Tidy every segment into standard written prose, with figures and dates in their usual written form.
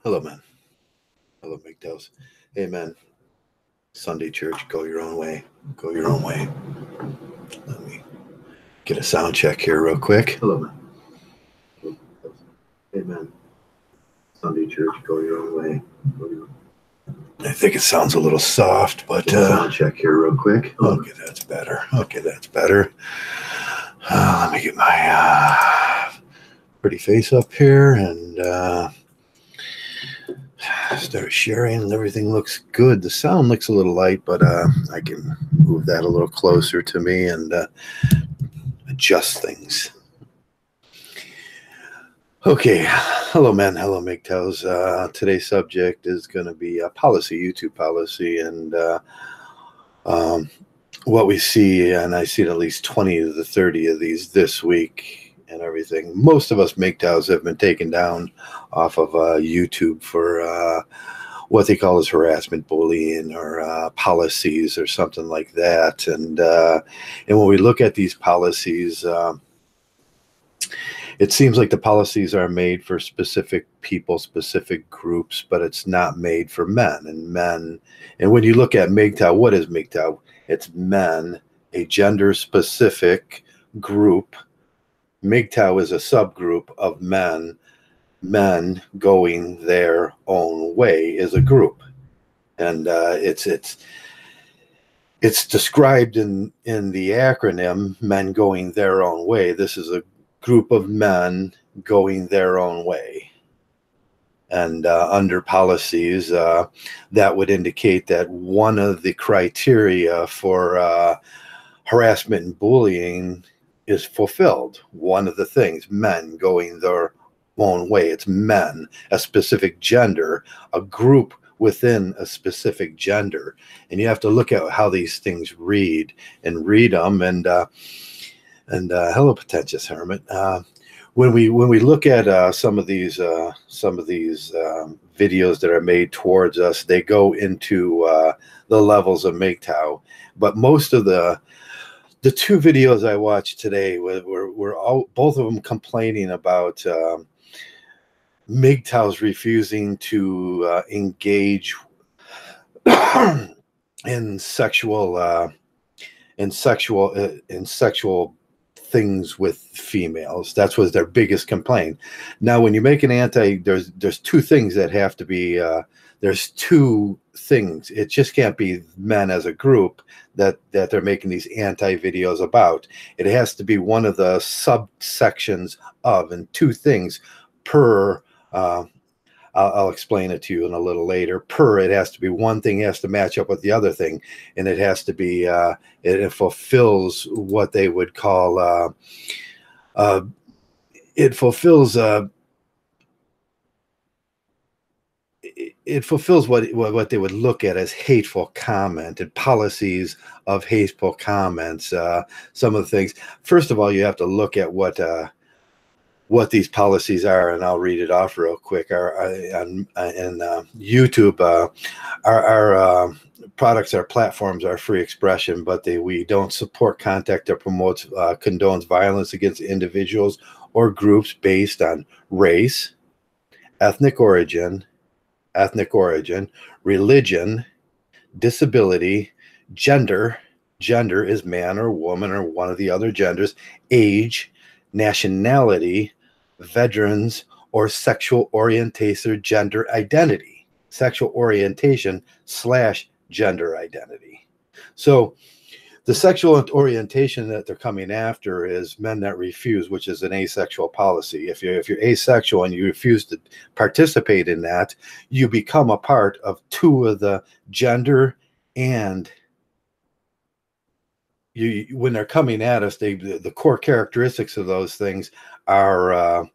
Hello, man. Hello, Mgtows. Hey, man. Sunday church, go your own way. Go your own way. Let me get a sound check here real quick. Hello, man. Hey, man. Sunday church, go your own way. I think it sounds a little soft, but sound check here real quick. Okay, that's better. Okay, that's better. Let me get my pretty face up here and start sharing, and everything looks good. The sound looks a little light, but I can move that a little closer to me and adjust things. Okay, hello, man. Hello, Mgtows. Today's subject is going to be policy, YouTube policy, and what we see, and I see at least 20 to 30 of these this week and everything. Most of us Mgtows have been taken down off of YouTube for what they call as harassment, bullying, or policies or something like that. And when we look at these policies, it seems like the policies are made for specific people, specific groups, but it's not made for men. And when you look at Mgtow, what is Mgtow? It's men, a gender-specific group. Mgtow is a subgroup of men. Men going their own way is a group, and it's described in the acronym "Men Going Their Own Way." This is a group of men going their own way, and under policies that would indicate that one of the criteria for harassment and bullying is fulfilled. One of the things, men going their own way. It's men, a specific gender, a group within a specific gender, and you have to look at how these things read them. And hello, pretentious hermit. When we look at some of these videos that are made towards us, they go into the levels of Mgtow. But most of the two videos I watched today were all, both of them complaining about Mgtows refusing to engage in sexual things with females. That was their biggest complaint. Now, when you make an there's two things that have to be. There's two things. It just can't be men as a group that they're making these anti-videos about. It has to be one of the subsections of, and two things per. I'll explain it to you in a little later. It has to be one thing has to match up with the other thing, and it has to be it fulfills what they would call it fulfills what they would look at as hateful comment and policies of hateful comments. Some of the things. First of all, you have to look at what these policies are, and I'll read it off real quick. On YouTube, our products, our platforms are free expression, but we don't support contact that promotes, condones violence against individuals or groups based on race, ethnic origin, religion, disability, gender is man or woman or one of the other genders, age, nationality, veterans, or sexual orientation or gender identity. Sexual orientation / gender identity. So the sexual orientation that they're coming after is men that refuse, which is an asexual policy. If you're asexual and you refuse to participate in that, you become a part of two of the gender and when they're coming at us, the core characteristics of those things are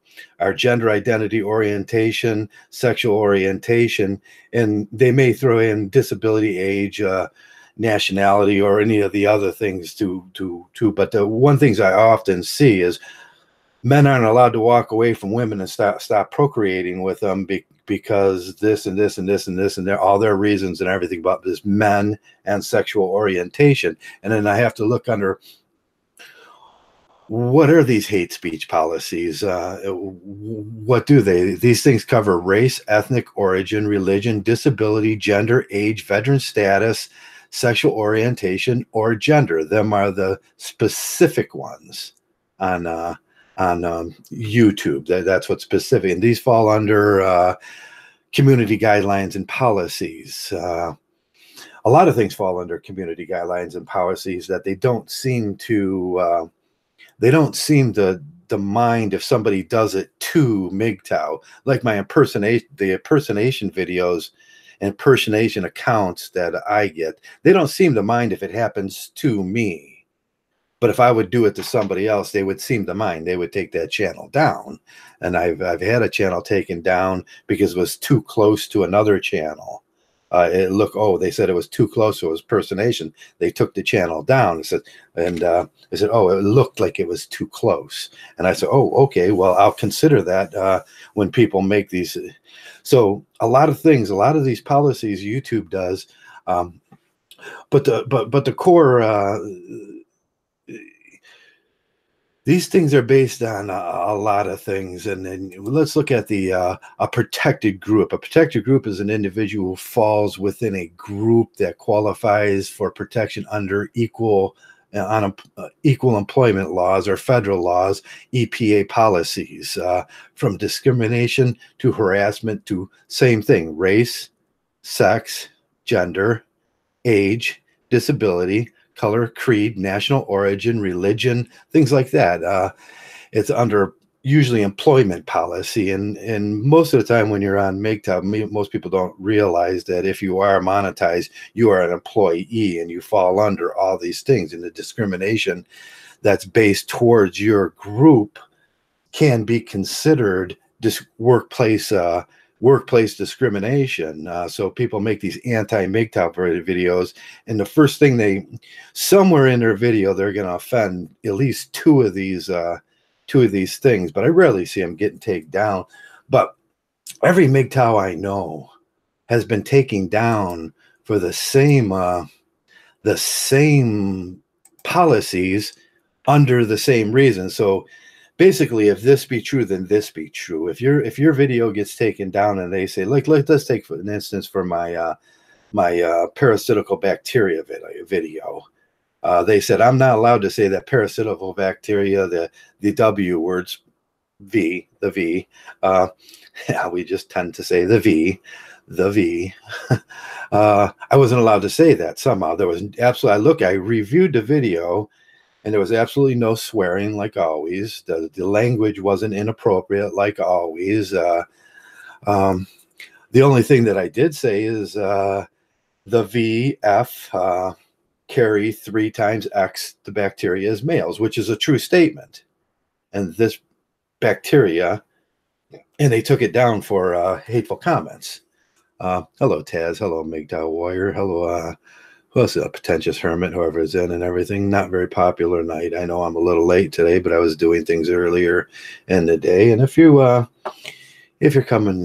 gender identity, orientation, sexual orientation, and they may throw in disability, age, nationality, or any of the other things too. But the one things I often see is men aren't allowed to walk away from women and stop procreating with them because this and this and this and this and all their reasons and everything about this men and sexual orientation. And then I have to look under what are these hate speech policies? What do they? These things cover race, ethnic origin, religion, disability, gender, age, veteran status, sexual orientation, or gender. Them are the specific ones on YouTube. That's what's specific, and these fall under community guidelines and policies. A lot of things fall under community guidelines and policies that they don't seem to mind if somebody does it to Mgtow, like my the impersonation videos, impersonation accounts that I get. They don't seem to mind if it happens to me. But if I would do it to somebody else, they would seem to mind. They would take that channel down. And I've had a channel taken down because it was too close to another channel. They said it was too close, so it was impersonation. They took the channel down. I said, oh, it looked like it was too close. And I said, oh, okay, well, I'll consider that when people make these. So a lot of these policies YouTube does, but the core. These things are based on a lot of things, and then let's look at a protected group. A protected group is an individual who falls within a group that qualifies for protection under equal employment laws or federal laws, EPA policies, from discrimination to harassment to same thing: race, sex, gender, age, disability, color, creed, national origin, religion, things like that. It's under usually employment policy. And most of the time when you're on Mgtow, most people don't realize that if you are monetized, you are an employee and you fall under all these things. And the discrimination that's based towards your group can be considered workplace discrimination. So people make these anti-Mgtow videos, and the first thing somewhere in their video, they're going to offend at least two of these things, but I rarely see them getting taken down. But every Mgtow I know has been taken down for the same policies under the same reason. So basically, if this be true, then this be true. If your video gets taken down and they say, let's take for an instance for my parasitical bacteria video. They said I'm not allowed to say that parasitical bacteria, the W words, the V. Yeah, we just tend to say the V. I wasn't allowed to say that somehow. There was absolutely. I reviewed the video. And there was absolutely no swearing, like always. The language wasn't inappropriate, like always. The only thing that I did say is the VF carry 3 times X the bacteria as males, which is a true statement. And this bacteria, and they took it down for hateful comments. Hello, Taz. Hello, Mgtow Warrior. Hello, who else? A pretentious hermit, whoever is in and everything. Not very popular night. I know I'm a little late today, but I was doing things earlier in the day. And if you're coming,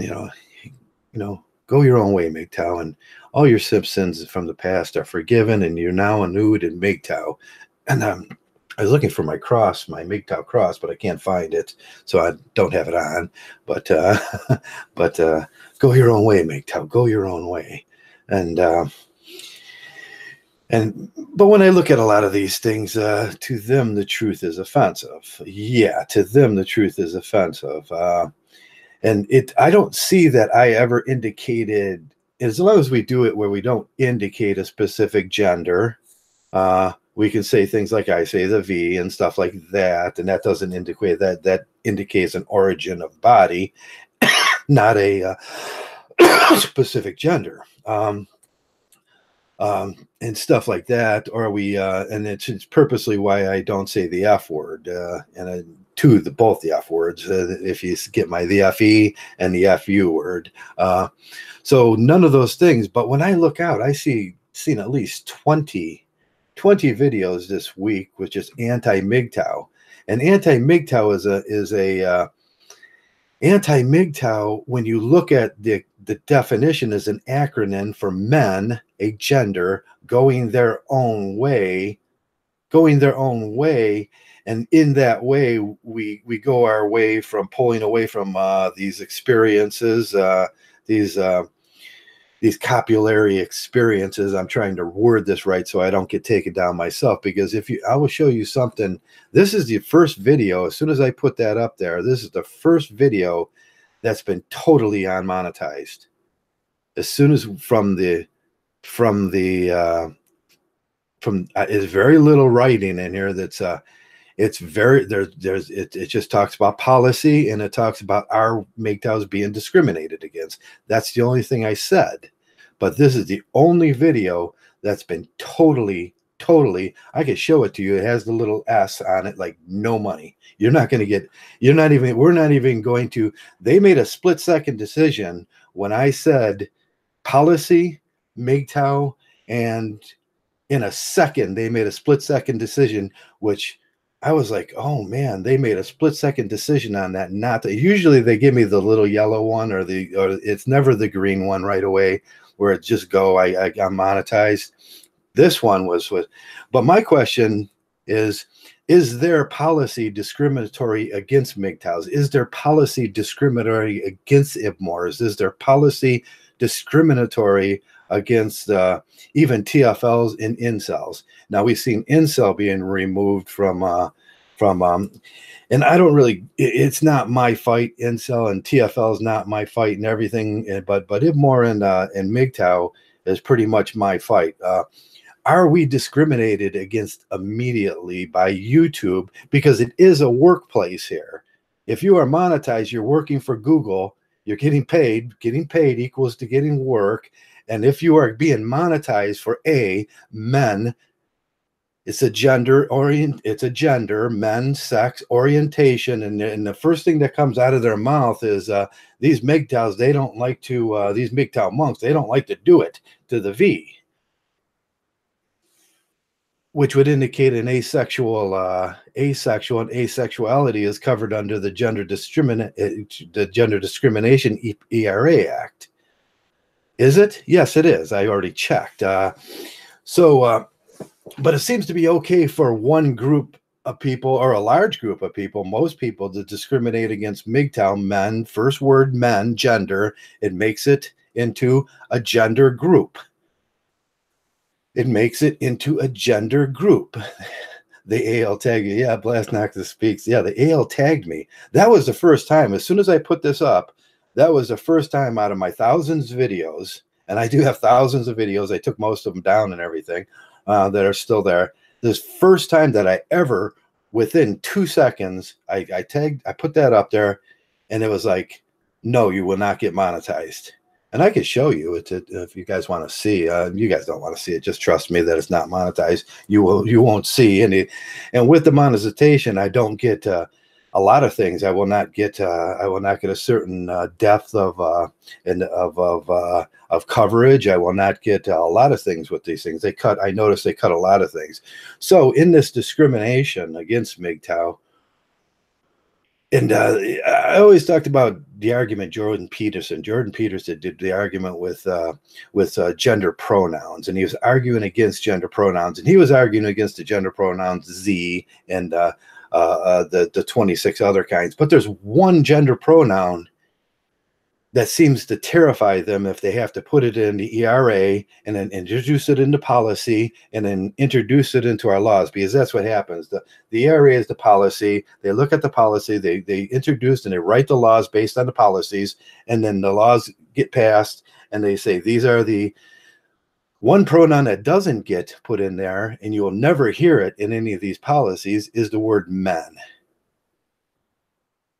go your own way, Mgtow, and all your sins from the past are forgiven, and you're now anew in Mgtow. And I was looking for my cross, my Mgtow cross, but I can't find it, so I don't have it on. But go your own way, Mgtow. Go your own way, But when I look at a lot of these things, to them, the truth is offensive. Yeah, to them, the truth is offensive. And I don't see that I ever indicated, as long as we do it where we don't indicate a specific gender, we can say things like I say the V and stuff like that. And that doesn't indicate that indicates an origin of body, not a specific gender. And stuff like that, or and it's purposely why I don't say the F word, both the F words, if you get the FE and the FU word. So none of those things. But when I look out, I seen at least 20 videos this week, which is anti-Mgtow. And anti-Mgtow is a anti-Mgtow, when you look at the definition, is an acronym for men, a gender, going their own way, And in that way, we go our way from pulling away from these experiences, these copulary experiences. I'm trying to word this right so I don't get taken down myself, because I will show you something. This is the first video. As soon as I put that up there, this is the first video that's been totally unmonetized. As soon as from there's very little writing in here. It's very it just talks about policy, and it talks about our Mgtows being discriminated against. That's the only thing I said. But this is the only video that's been totally, I can show it to you. It has the little S on it, like no money. We're not even going to, they made a split-second decision when I said policy, Mgtow, and in a second, they made a split-second decision, which I was like, oh man, they made a split-second decision on that. Usually they give me the little yellow one, or it's never the green one right away, where it just I'm monetized. This one was but my question is their policy discriminatory against Mgtows? Is their policy discriminatory against IBMORs? Is their policy discriminatory against even TFLs and incels? Now we've seen incel being removed from and I don't really, it's not my fight. Incel and TFL is not my fight and everything, but IBMOR and Mgtow is pretty much my fight. Are we discriminated against immediately by YouTube? Because it is a workplace here. If you are monetized, you're working for Google, you're getting paid equals to getting work. And if you are being monetized for men, it's a gender, men, sex, orientation. And the first thing that comes out of their mouth is these Mgtows, they don't like to, these Mgtow monks, they don't like to do it to the V, which would indicate an asexual and asexuality is covered under the Gender Discrimination ERA Act. Is it? Yes, it is. I already checked. But it seems to be okay for one group of people, or a large group of people, most people, to discriminate against Mgtow men. First word men, gender. It makes it into a gender group. It makes it into a gender group. The AL tagged you. Yeah, Blast Noctis speaks. Yeah, the AL tagged me. That was the first time. As soon as I put this up, that was the first time out of my thousands of videos, and I do have thousands of videos. I took most of them down and everything that are still there. This first time that I ever, within 2 seconds, I put that up there, and it was like, no, you will not get monetized. And I can show you it if you guys want to see. You guys don't want to see it. Just trust me that it's not monetized. You won't see any. And with the monetization, I don't get a lot of things. I will not get a certain depth of coverage. I will not get a lot of things with these things. I noticed they cut a lot of things. So in this discrimination against Mgtow, and I always talked about the argument Jordan Peterson did the argument with gender pronouns, and he was arguing against gender pronouns, and he was arguing against the gender pronouns Z and the 26 other kinds. But there's one gender pronoun that seems to terrify them if they have to put it in the ERA and then introduce it into policy and then introduce it into our laws, because that's what happens. The ERA is the policy. They look at the policy, they introduce and they write the laws based on the policies, and then the laws get passed and they say these are the one pronoun that doesn't get put in there, and you will never hear it in any of these policies, is the word men.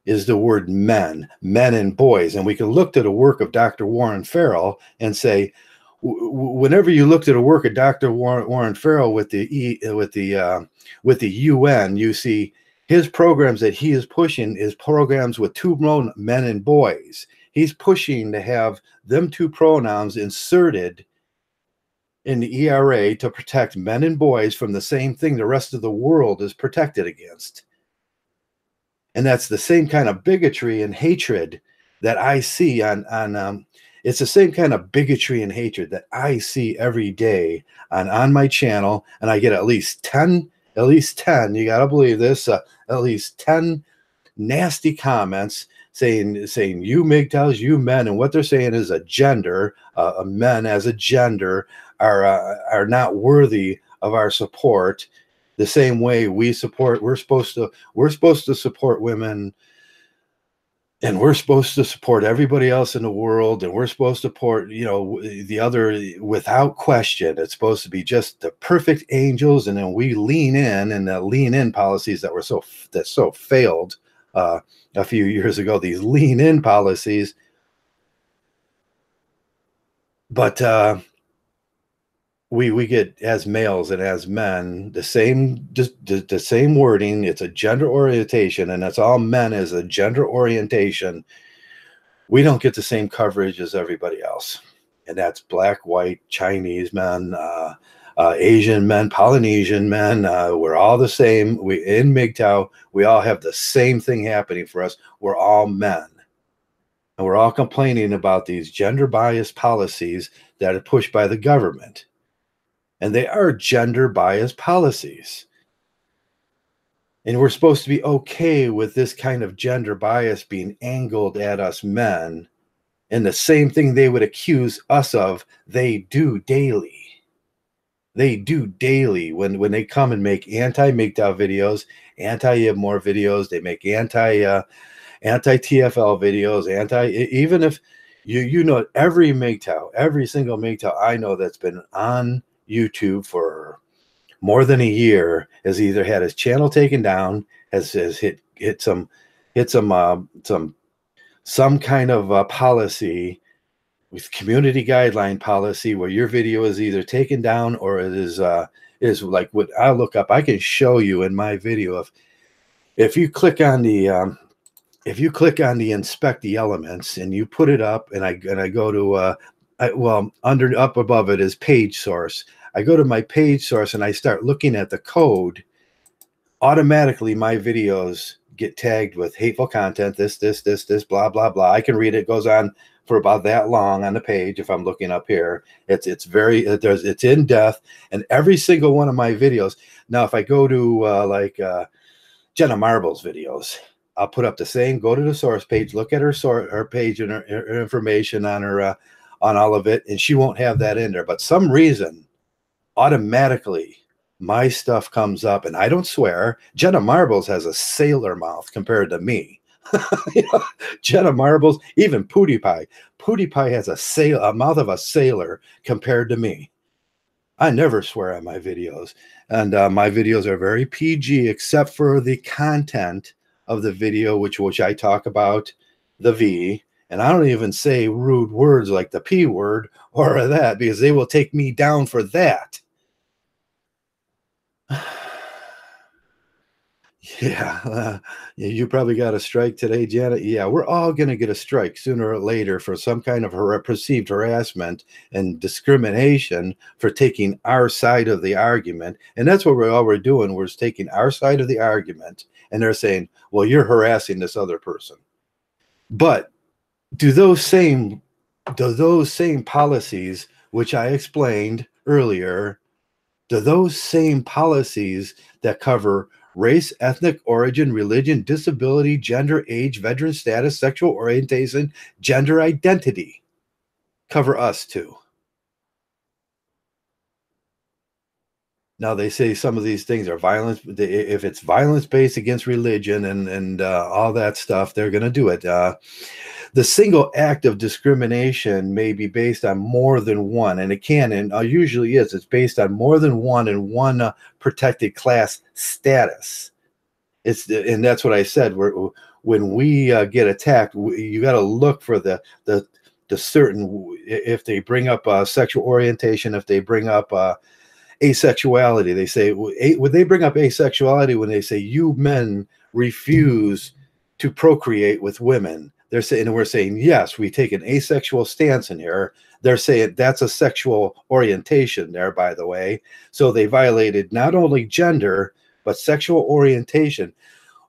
Men and boys. And we can look to the work of Dr. Warren Farrell and say, whenever you looked at a work of Dr. Warren Farrell with the UN, you see his programs that he is pushing is programs with two men and boys. He's pushing to have them two pronouns inserted in the ERA to protect men and boys from the same thing the rest of the world is protected against. And that's the same kind of bigotry and hatred that I see it's the same kind of bigotry and hatred that I see every day on my channel. And I get at least 10 at least 10, you got to believe this, at least 10 nasty comments saying you Mgtows, you men, and what they're saying is a gender, men as a gender are not worthy of our support. The same way we're supposed to support women, and we're supposed to support everybody else in the world, and we're supposed to support, the other without question. It's supposed to be just the perfect angels, and then we lean in, and the lean in policies that so failed a few years ago. These lean in policies, but we get, as males and as men, the same, just the same wording. It's a gender orientation, and that's all men is a gender orientation. We don't get the same coverage as everybody else, and that's black, white, Chinese men, Asian men, Polynesian men. We're all the same. We in Mgtow, we all have the same thing happening for us. We're all men, and we're all complaining about these gender biased policies that are pushed by the government, and they are gender biased policies. And we're supposed to be okay with this kind of gender bias being angled at us men, and the same thing they would accuse us of, they do daily. They do daily when they come and make anti-Mgtow videos, anti-Ibmore videos. They make anti-TFL videos, even if every Mgtow, every single Mgtow I know that's been on YouTube for more than a year has either had his channel taken down, has hit some kind of policy with community guideline policy where your video is either taken down or it is like what I look up. I can show you in my video if you click on the inspect the elements and you put it up, and I go to up above it is page source. I go to my page source and I start looking at the code. Automatically, my videos get tagged with hateful content, this, blah, blah, blah. I can read it. It goes on for about that long on the page. If I'm looking up here, it's in depth, and every single one of my videos. Now, if I go to Jenna Marble's videos, I'll put up the same, go to the source page, look at her page and her information on her, on all of it, and she won't have that in there. But some reason, automatically, my stuff comes up, and I don't swear. Jenna Marbles has a sailor mouth compared to me. Jenna Marbles, even PewDiePie. PewDiePie has a mouth of a sailor compared to me. I never swear on my videos, and my videos are very PG, except for the content of the video, which I talk about the V, and I don't even say rude words like the P word or that, because they will take me down for that. Yeah, you probably got a strike today, Janet. Yeah, we're all going to get a strike sooner or later for some kind of perceived harassment and discrimination for taking our side of the argument. And that's what we're doing. We're taking our side of the argument, and they're saying, well, you're harassing this other person. But do those same policies, which I explained earlier, do those same policies that cover race, ethnic origin, religion, disability, gender, age, veteran status, sexual orientation, gender identity cover us too? Now, they say some of these things are violence. If it's violence based against religion and all that stuff, they're going to do it. The single act of discrimination may be based on more than one, and it can, and usually is. It's based on more than one and one protected class status. And that's what I said. When we get attacked, you got to look for the certain, if they bring up sexual orientation, if they bring up asexuality. They say, would they bring up asexuality when they say you men refuse to procreate with women? They're saying, and we're saying, yes, we take an asexual stance in here. They're saying that's a sexual orientation there, by the way. So they violated not only gender, but sexual orientation,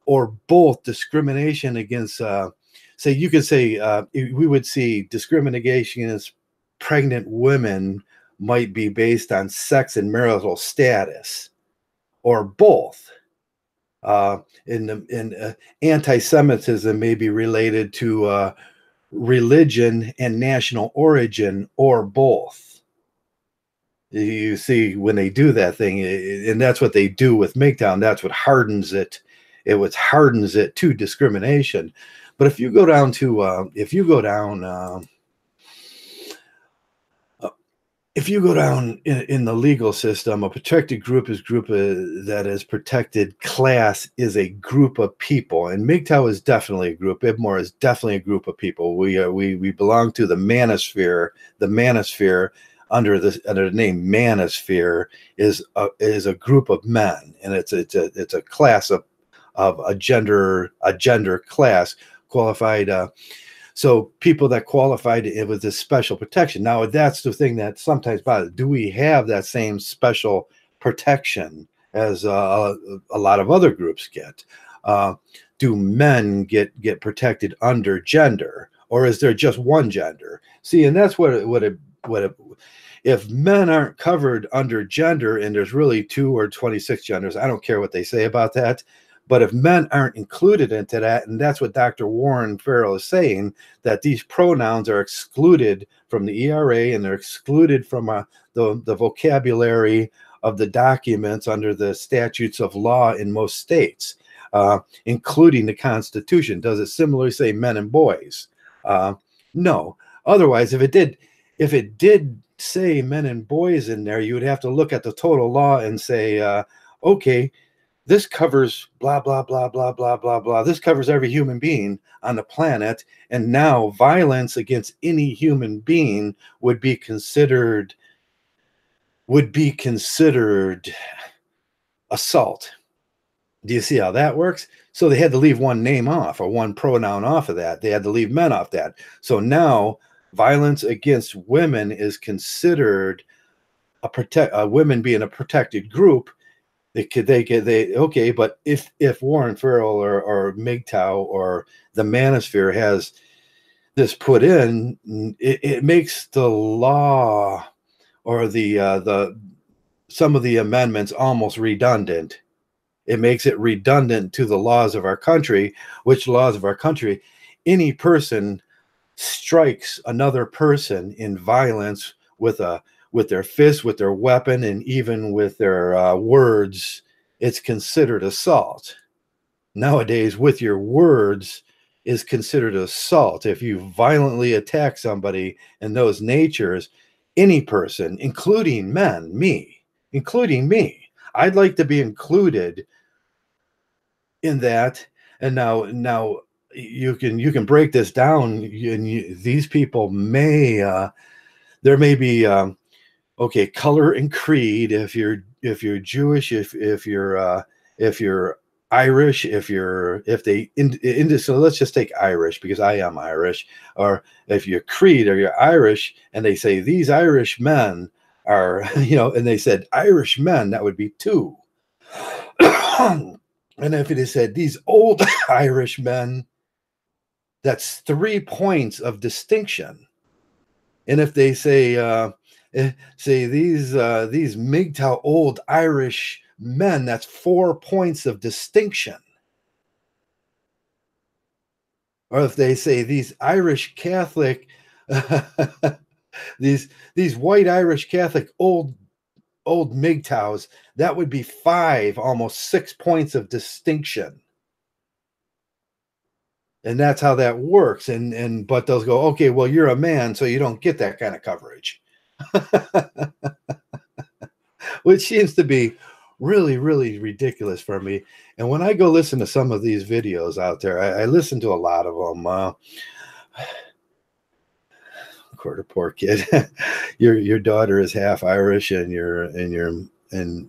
or both discrimination against, say, you could say, we would see discrimination against pregnant women might be based on sex and marital status, or both. Anti-Semitism may be related to religion and national origin, or both. You see, when they do that thing, and that's what they do with Mgtow, that's what hardens it. It hardens it to discrimination. But if you go down to, if you go down in the legal system, a protected group is that is protected class is a group of people, and Mgtow is definitely a group. Ibmore is definitely a group of people. We belong to the manosphere. The manosphere, under the name manosphere, is a group of men, and it's a class of a gender class qualified. So people that qualified with this special protection. Now, that's the thing that sometimes bothers. Do we have that same special protection as a lot of other groups get? Do men get protected under gender, or is there just one gender? See, and that's if men aren't covered under gender, and there's really 2 or 26 genders, I don't care what they say about that. But if men aren't included into that, and that's what Dr. Warren Farrell is saying, that these pronouns are excluded from the ERA, and they're excluded from the vocabulary of the documents under the statutes of law in most states, including the Constitution. Does it similarly say men and boys? No. Otherwise, if it did say men and boys in there, you would have to look at the total law and say, okay, this covers blah, blah, blah, blah, blah, blah, blah. This covers every human being on the planet. And now violence against any human being would be considered assault. Do you see how that works? So they had to leave one name off, or one pronoun off of that. They had to leave men off that. So now violence against women is considered women being a protected group. Okay, but if Warren Farrell or Mgtow or the manosphere has this put in, it makes the law or some of the amendments almost redundant. It makes it redundant to the laws of our country. Which laws of our country? Any person strikes another person in violence with their fist, with their weapon, and even with their words, it's considered assault. Nowadays, with your words is considered assault. If you violently attack somebody in those natures, any person, including men, including me, I'd like to be included in that. And now you can break this down, and these people there may be okay, color and creed. If you're Jewish, if you're Irish, so let's just take Irish, because I am Irish. Or if you're creed or you're Irish, and they say these Irish men are, and they said Irish men, that would be 2. And if it is said these old Irish men, that's 3 points of distinction. And if they say these Mgtow old Irish men, that's 4 points of distinction. Or if they say these Irish Catholic, these white Irish Catholic old Mgtows, that would be 5, almost 6 points of distinction. And that's how that works. But they'll go, okay, well, you're a man, so you don't get that kind of coverage. Which seems to be really, really ridiculous for me. And when I go listen to some of these videos out there, I listen to a lot of them. Quarter poor kid. Your daughter is half Irish, and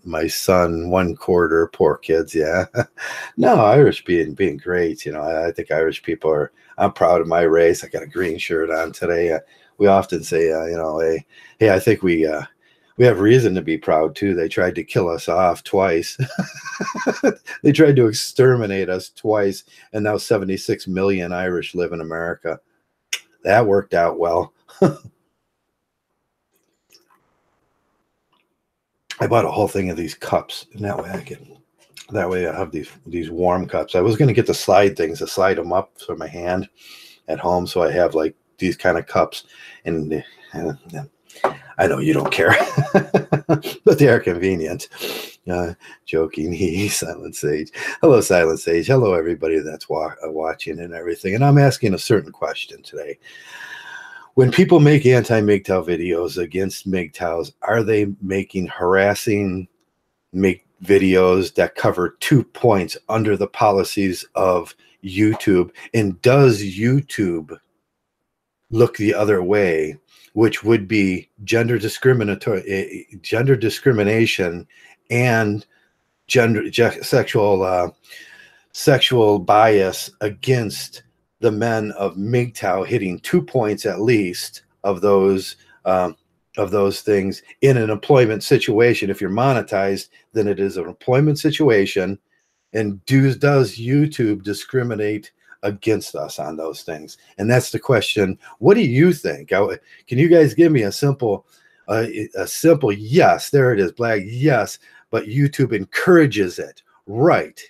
my son 1/4 poor kids. Yeah. No, Irish being great. I think Irish people are. I'm proud of my race. I got a green shirt on today. We often say, hey, I think we have reason to be proud too. They tried to kill us off twice. They tried to exterminate us twice, and now 76 million Irish live in America. That worked out well. I bought a whole thing of these cups, and that way I have these warm cups. I was going to get the slide things to slide them up for my hand at home, so I have like these kind of cups, and I know you don't care, but they are convenient. Joking, Silent Sage. Hello, Silent Sage. Hello, everybody that's watching and everything. And I'm asking a certain question today. When people make anti-Mgtow videos against Mgtows, are they making harassing videos that cover 2 points under the policies of YouTube? And does YouTube look the other way, which would be gender discrimination and sexual bias against the men of Mgtow, hitting 2 points at least of those things in an employment situation? If you're monetized, then it is an employment situation. And does YouTube discriminate against us on those things? And that's the question. What do you think? Can you guys give me a simple yes? There it is, Black. Yes, but YouTube encourages it. Right.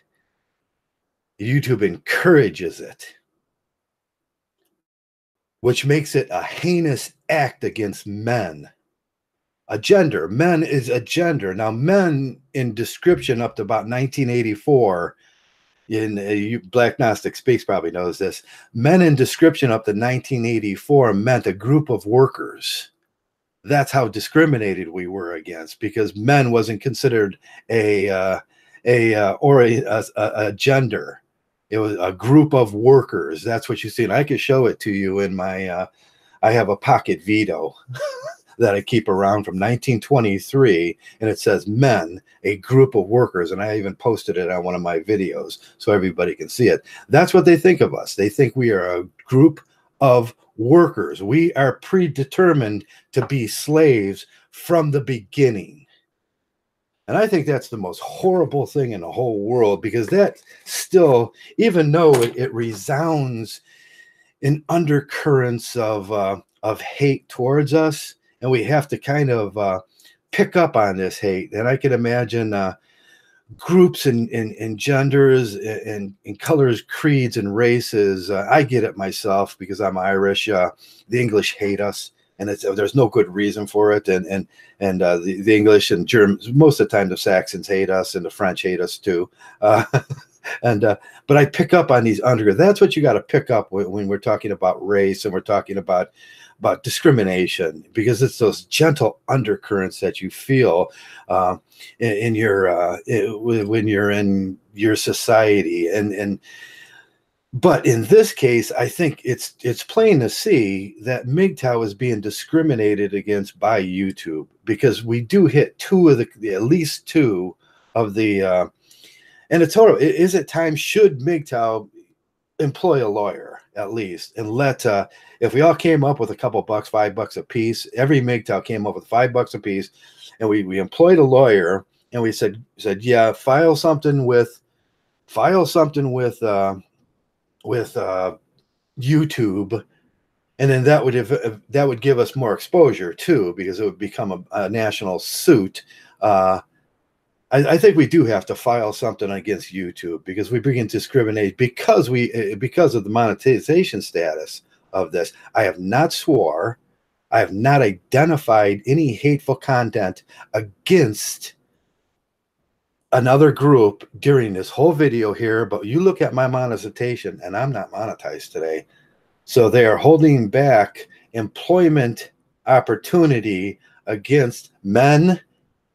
YouTube encourages it, which makes it a heinous act against men. A gender. Men is a gender. Now, men in description up to about 1984, Black Gnostic Speaks probably knows this, men in description up to 1984 meant a group of workers. That's how discriminated we were against, because men wasn't considered a gender. It was a group of workers. That's what you see. And I could show it to you in my, I have a pocket veto that I keep around from 1923, and it says men, a group of workers. And I even posted it on one of my videos so everybody can see it. That's what they think of us. They think we are a group of workers. We are predetermined to be slaves from the beginning. And I think that's the most horrible thing in the whole world, because that still, even though it resounds in undercurrents of hate towards us, and we have to kind of pick up on this hate. And I can imagine groups and genders and colors, creeds, and races. I get it myself because I'm Irish. The English hate us, and there's no good reason for it. And the English and Germans, most of the time the Saxons hate us, and the French hate us too. But I pick up on these undercurrents. That's what you got to pick up when we're talking about race and we're talking about discrimination, because it's those gentle undercurrents that you feel in your when you're in your society. But in this case, I think it's plain to see that Mgtow is being discriminated against by YouTube, because we do hit at least two of the and it's total. Is it time? Should Mgtow employ a lawyer at least, and let if we all came up with a couple bucks, $5 a piece, every Mgtow came up with $5 a piece, and we employed a lawyer, and we said yeah, file something with YouTube, and then that would give us more exposure too, because it would become a national suit. I think we do have to file something against YouTube, because we begin to discriminate because of the monetization status of this. I have not swore, I have not identified any hateful content against another group during this whole video here, but you look at my monetization, and I'm not monetized today. So they are holding back employment opportunity against men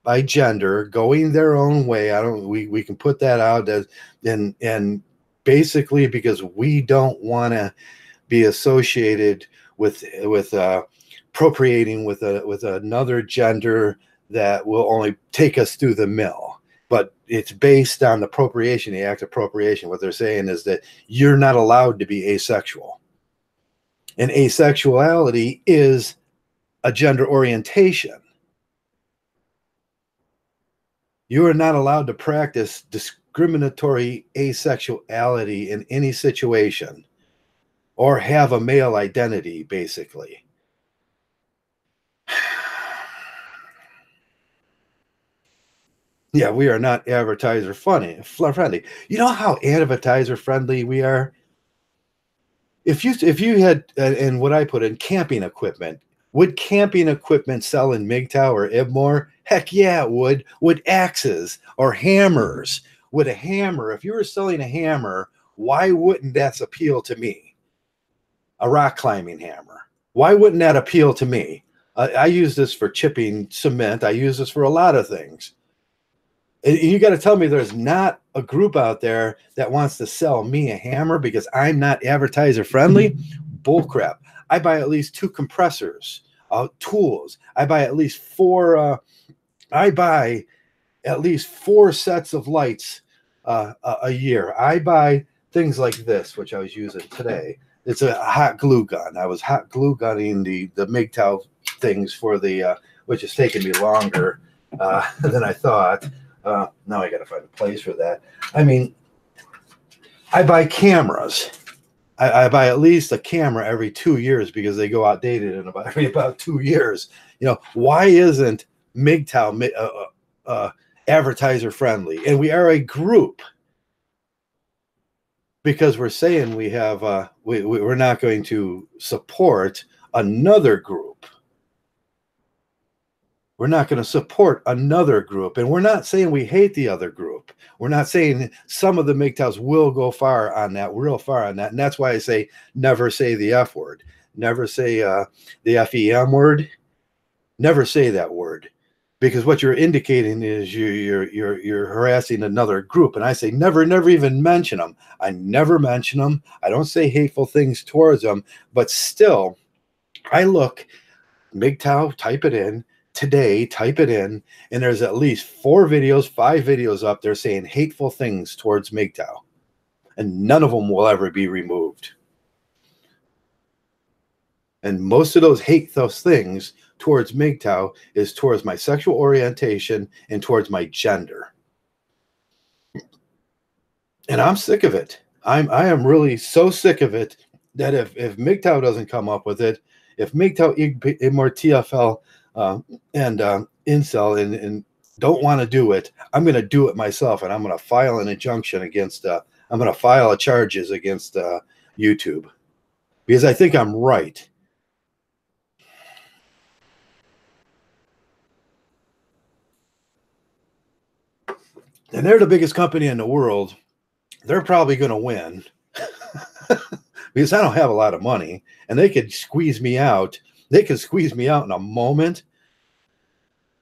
by gender going their own way. We can put that out as, and basically because we don't want to be associated with appropriating with another gender that will only take us through the mill. But it's based on the appropriation, the act of appropriation. What they're saying is that you're not allowed to be asexual. And asexuality is a gender orientation. You are not allowed to practice discriminatory asexuality in any situation or have a male identity, basically. Yeah, we are not advertiser friendly. You know how advertiser friendly we are? If you had and what I put in camping equipment, would camping equipment sell in Mgtow or Ibmore? Heck yeah, it would. Would axes or hammers? Would a hammer, if you were selling a hammer, why wouldn't that appeal to me? A rock climbing hammer. Why wouldn't that appeal to me? I use this for chipping cement. I use this for a lot of things. And you got to tell me there's not a group out there that wants to sell me a hammer because I'm not advertiser friendly. Bullcrap. I buy at least 2 compressors, tools. I buy at least 4. I buy at least 4 sets of lights a year. I buy things like this, which I was using today. It's a hot glue gun. I was hot glue gunning the Mgtow things for the, which is taking me longer than I thought. Now I got to find a place for that. I mean, I buy cameras. I buy at least a camera every 2 years because they go outdated in about 2 years. You know, why isn't Mgtow advertiser friendly? And we are a group because we're saying we have we're not going to support another group. We're not going to support another group. And we're not saying we hate the other group. We're not saying some of the Mgtows will go far on that, real far on that. And that's why I say never say the F word. Never say the FEM word. Never say that word. Because what you're indicating is you're harassing another group. And I say never even mention them. I never mention them. I don't say hateful things towards them. But still, I look, Mgtow, type it in. Today, type it in, and there's at least 4 videos, 5 videos up there saying hateful things towards Mgtow, and none of them will ever be removed. And most of those things towards Mgtow is towards my sexual orientation and towards my gender. And I'm sick of it. I am really so sick of it that if Mgtow doesn't come up with it, if Mgtow, Ibmore, TFL, and Incel and don't want to do it, I'm going to do it myself, and I'm going to file an injunction against. I'm going to file charges against YouTube because I think I'm right. And they're the biggest company in the world. They're probably going to win because I don't have a lot of money, and they could squeeze me out. They could squeeze me out in a moment.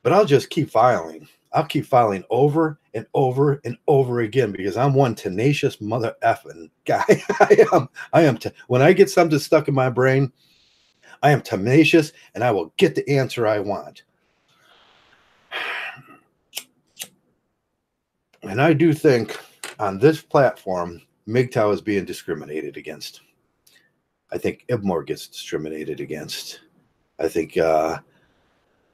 But I'll just keep filing. I'll keep filing over and over and over again because I'm one tenacious mother effing guy. I am. When I get something stuck in my brain, I am tenacious and I will get the answer I want. And I do think on this platform, Mgtow is being discriminated against. I think Ibmore gets discriminated against. I think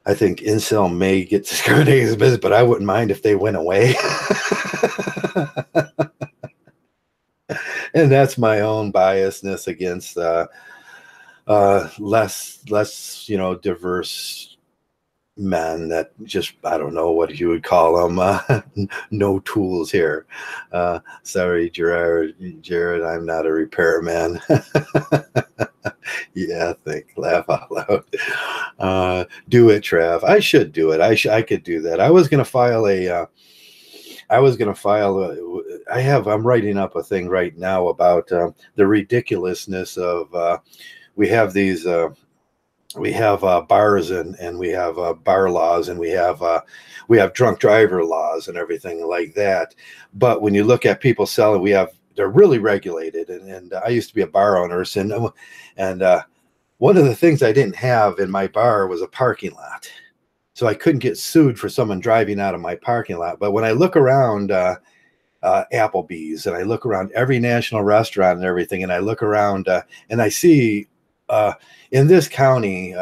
Incel may get discriminated as a business, but I wouldn't mind if they went away. And that's my own biasness against less diverse men that just, I don't know what you would call them, no tools here. Sorry, Jared, I'm not a repairman. Yeah, laugh out loud. Do it, Trav. I should do it. I could do that. I was going to file I'm writing up a thing right now about the ridiculousness of, we have these, bars and we have bar laws, and we have drunk driver laws and everything like that. But when you look at people selling, they're really regulated. And I used to be a bar owner, and one of the things I didn't have in my bar was a parking lot. So I couldn't get sued for someone driving out of my parking lot. But when I look around Applebee's, and I look around every national restaurant and everything, and I look around and I see in this county,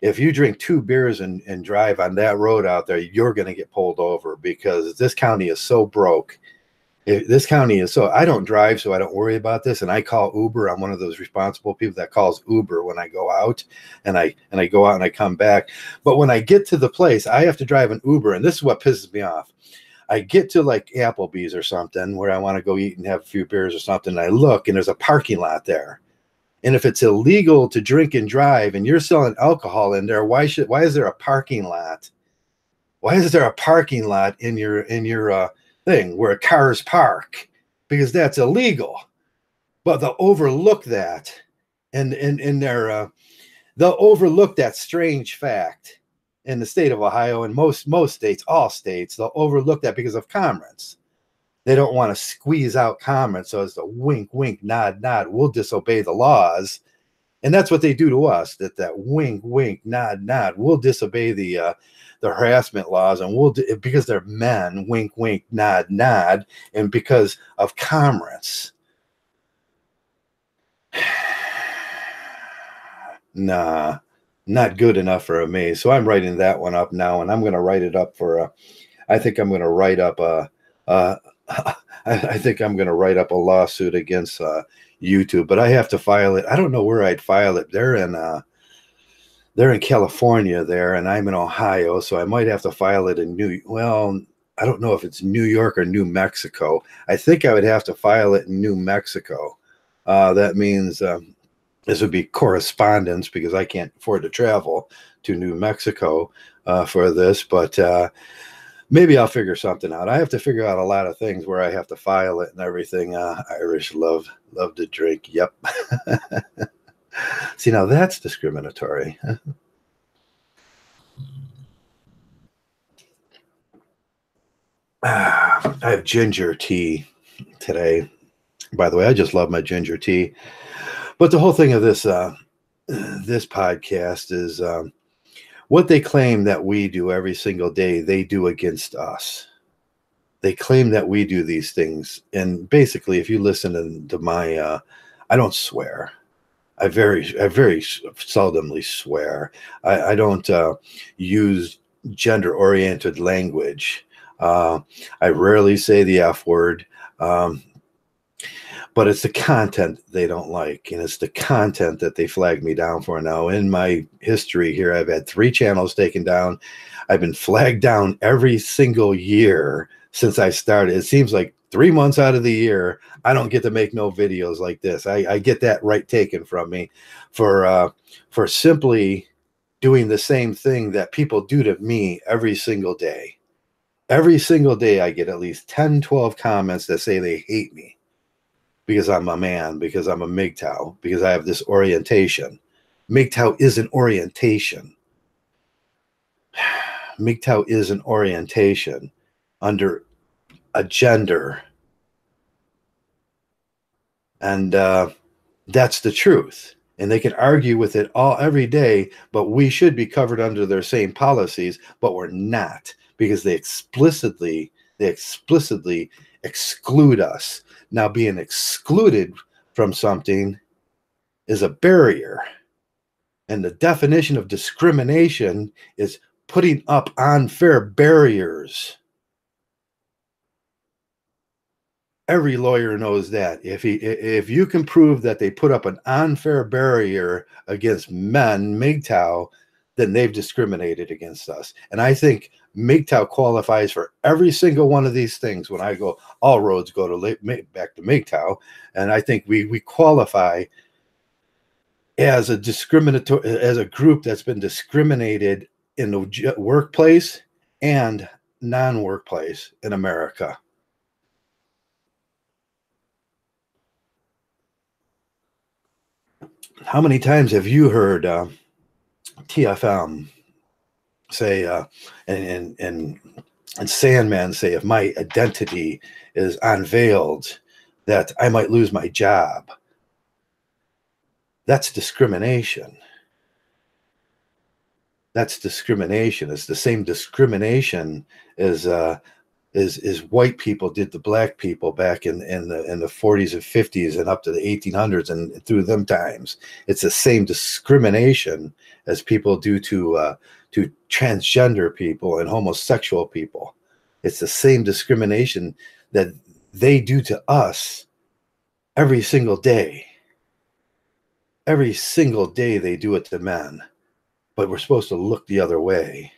if you drink 2 beers and drive on that road out there, you're going to get pulled over because this county is so broke. This county is so, I don't drive, so I don't worry about this. And I call Uber. I'm one of those responsible people that calls Uber when I go out, and I go out and I come back. But when I get to the place, I have to drive an Uber. And this is what pisses me off. I get to like Applebee's or something where I want to go eat and have a few beers or something. And I look and there's a parking lot there. And if it's illegal to drink and drive and you're selling alcohol in there, why is there a parking lot? Why is there a parking lot in your thing where cars park? Because that's illegal. But they'll overlook that, and they'll overlook that strange fact in the state of Ohio and most states, all states. They'll overlook that because of commerce. They don't want to squeeze out commerce, so it's a wink, wink, nod, nod. We'll disobey the laws, and that's what they do to us. That wink, wink, nod, nod. We'll disobey the harassment laws, and because they're men. Wink, wink, nod, nod, and because of commerce. Nah, not good enough for me. So I'm writing that one up now, and I'm going to write it up for. I think I'm going to write up I think I'm going to write up a lawsuit against YouTube, but I have to file it. I don't know where I'd file it. They're in California there, and I'm in Ohio, so I might have to file it in I don't know if it's New York or New Mexico. I think I would have to file it in New Mexico. That means this would be correspondence because I can't afford to travel to New Mexico for this, but maybe I'll figure something out. I have to figure out a lot of things where I have to file it and everything. Irish love to drink. Yep. See, now that's discriminatory. I have ginger tea today. By the way, I just love my ginger tea. But the whole thing of this this podcast is what they claim that we do every single day, they do against us. They claim that we do these things. And basically, if you listen to my, I don't swear. I very seldomly swear. I don't use gender-oriented language. I rarely say the F word. But it's the content they don't like, and it's the content that they flag me down for. Now, in my history here, I've had 3 channels taken down. I've been flagged down every single year since I started. It seems like 3 months out of the year, I don't get to make no videos like this. I get that right taken from me for simply doing the same thing that people do to me every single day. Every single day, I get at least 10, 12 comments that say they hate me. Because I'm a man, because I'm a Mgtow, because I have this orientation. Mgtow is an orientation. Mgtow is an orientation under a gender. And that's the truth. And they can argue with it every day, but we should be covered under their same policies, but we're not, because they explicitly exclude us. Now, being excluded from something is a barrier. And the definition of discrimination is putting up unfair barriers. Every lawyer knows that. If you can prove that they put up an unfair barrier against men, Mgtow, then they've discriminated against us. And I think Mgtow qualifies for every single one of these things. When I go, all roads go back to Mgtow, and I think we qualify as a group that's been discriminated in the workplace and non-workplace in America. How many times have you heard TFM say and Sandman say, if my identity is unveiled, that I might lose my job? That's discrimination. That's discrimination. It's the same discrimination as white people did to black people back in the 40s and 50s and up to the 1800s and through them times. It's the same discrimination as people do to transgender people and homosexual people. It's the same discrimination that they do to us every single day. Every single day they do it to men, but we're supposed to look the other way.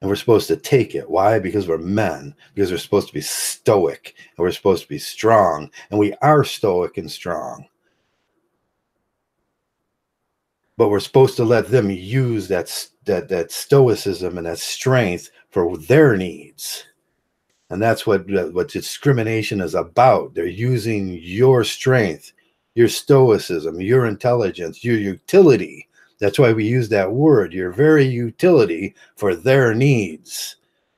And we're supposed to take it. Why? Because we're men. Because we're supposed to be stoic. And we're supposed to be strong. And we are stoic and strong. But we're supposed to let them use that stoicism and that strength for their needs. And that's what discrimination is about. They're using your strength, your stoicism, your intelligence, your utility. That's why we use that word, your very utility, for their needs.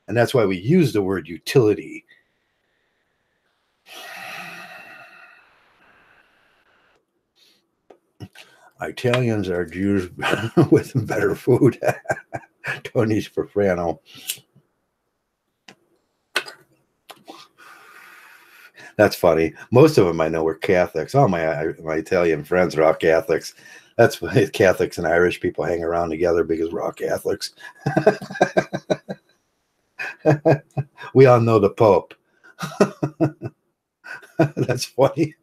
And that's why we use the word utility. Italians are Jews with better food. Tony Sperfano. That's funny. Most of them I know were Catholics. All my Italian friends are all Catholics. That's why Catholics and Irish people hang around together, because we're all Catholics. We all know the Pope. That's funny.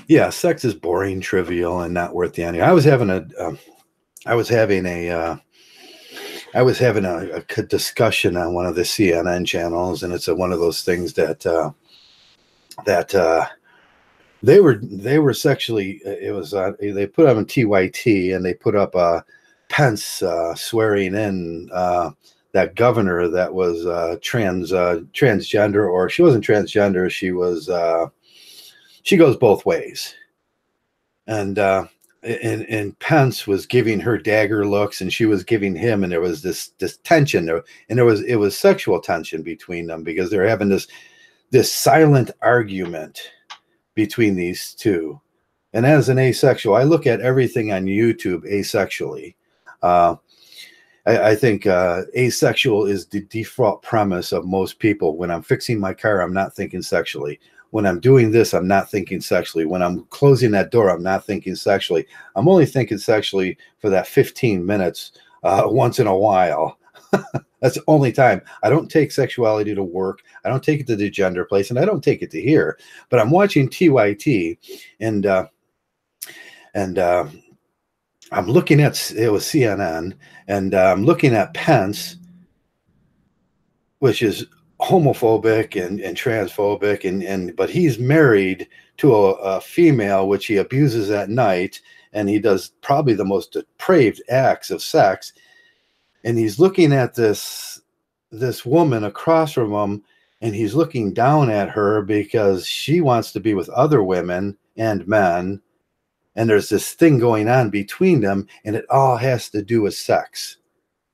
Yeah, sex is boring, trivial, and not worth the energy. I was having a discussion on one of the CNN channels, and it's one of those things that they were sexually. It was they put up on TYT, and they put up Pence swearing in that governor that was transgender, or she wasn't transgender. She was. She goes both ways, and Pence was giving her dagger looks, and she was giving him, and there was this tension there, and it was sexual tension between them, because they're having this silent argument between these two. And as an asexual, I look at everything on YouTube asexually. I think asexual is the default premise of most people. When I'm fixing my car, I'm not thinking sexually. When I'm doing this, I'm not thinking sexually. When I'm closing that door, I'm not thinking sexually. I'm only thinking sexually for that 15 minutes once in a while. That's the only time. I don't take sexuality to work. I don't take it to the gender place, and I don't take it to here. But I'm watching TYT, and I'm looking at, it was CNN, and I'm looking at Pence, which is homophobic and transphobic, but he's married to a female which he abuses at night, and he does probably the most depraved acts of sex, and he's looking at this woman across from him, and he's looking down at her because she wants to be with other women and men, and there's this thing going on between them, and it all has to do with sex.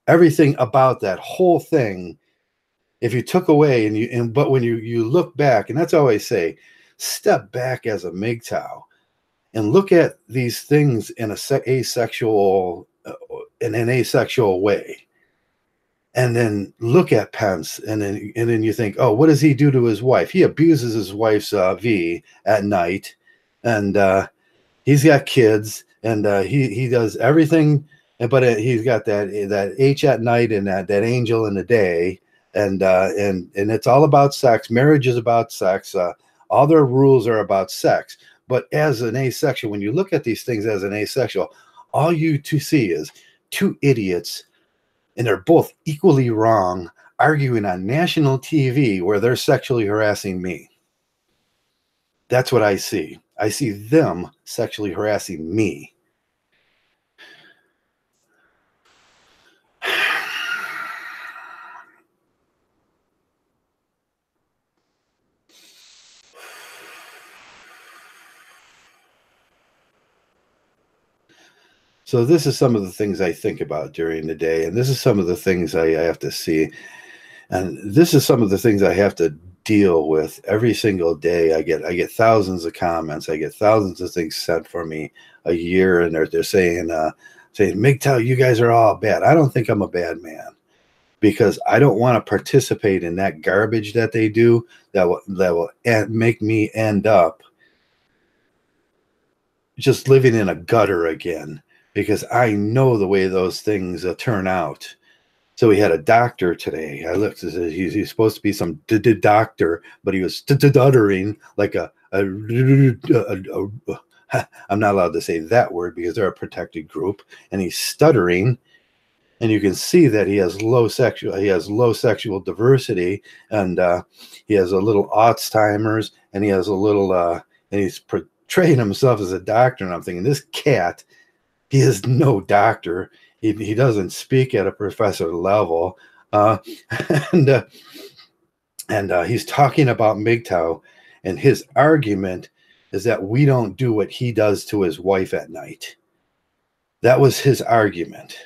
Everything about that whole thing, if you took away but when you look back, and that's how I say, step back as a Mgtow and look at these things in an asexual way, and then look at Pence, and then you think, oh, what does he do to his wife? He abuses his wife's V at night, and he's got kids, and he does everything, but he's got that H at night and that angel in the day. And it's all about sex. Marriage is about sex. All their rules are about sex. But as an asexual, when you look at these things as an asexual, all you to see is two idiots, and they're both equally wrong, arguing on national TV where they're sexually harassing me. That's what I see. I see them sexually harassing me. So this is some of the things I think about during the day, and this is some of the things I have to see, and this is some of the things I have to deal with every single day. I get thousands of comments, I get thousands of things sent for me a year, and they're saying Mgtow, you guys are all bad. I don't think I'm a bad man, because I don't want to participate in that garbage that they do that will make me end up just living in a gutter again, because I know the way those things turn out. So we had a doctor today. I looked, he's supposed to be some doctor, but he was stuttering like I'm not allowed to say that word because they're a protected group, and he's stuttering, and you can see that he has low sexual diversity, and he has a little Alzheimer's, and he has a little and he's portraying himself as a doctor, and I'm thinking, this cat, he is no doctor. He doesn't speak at a professor level, uh, and he's talking about Mgtow, and his argument is that we don't do what he does to his wife at night. That was his argument.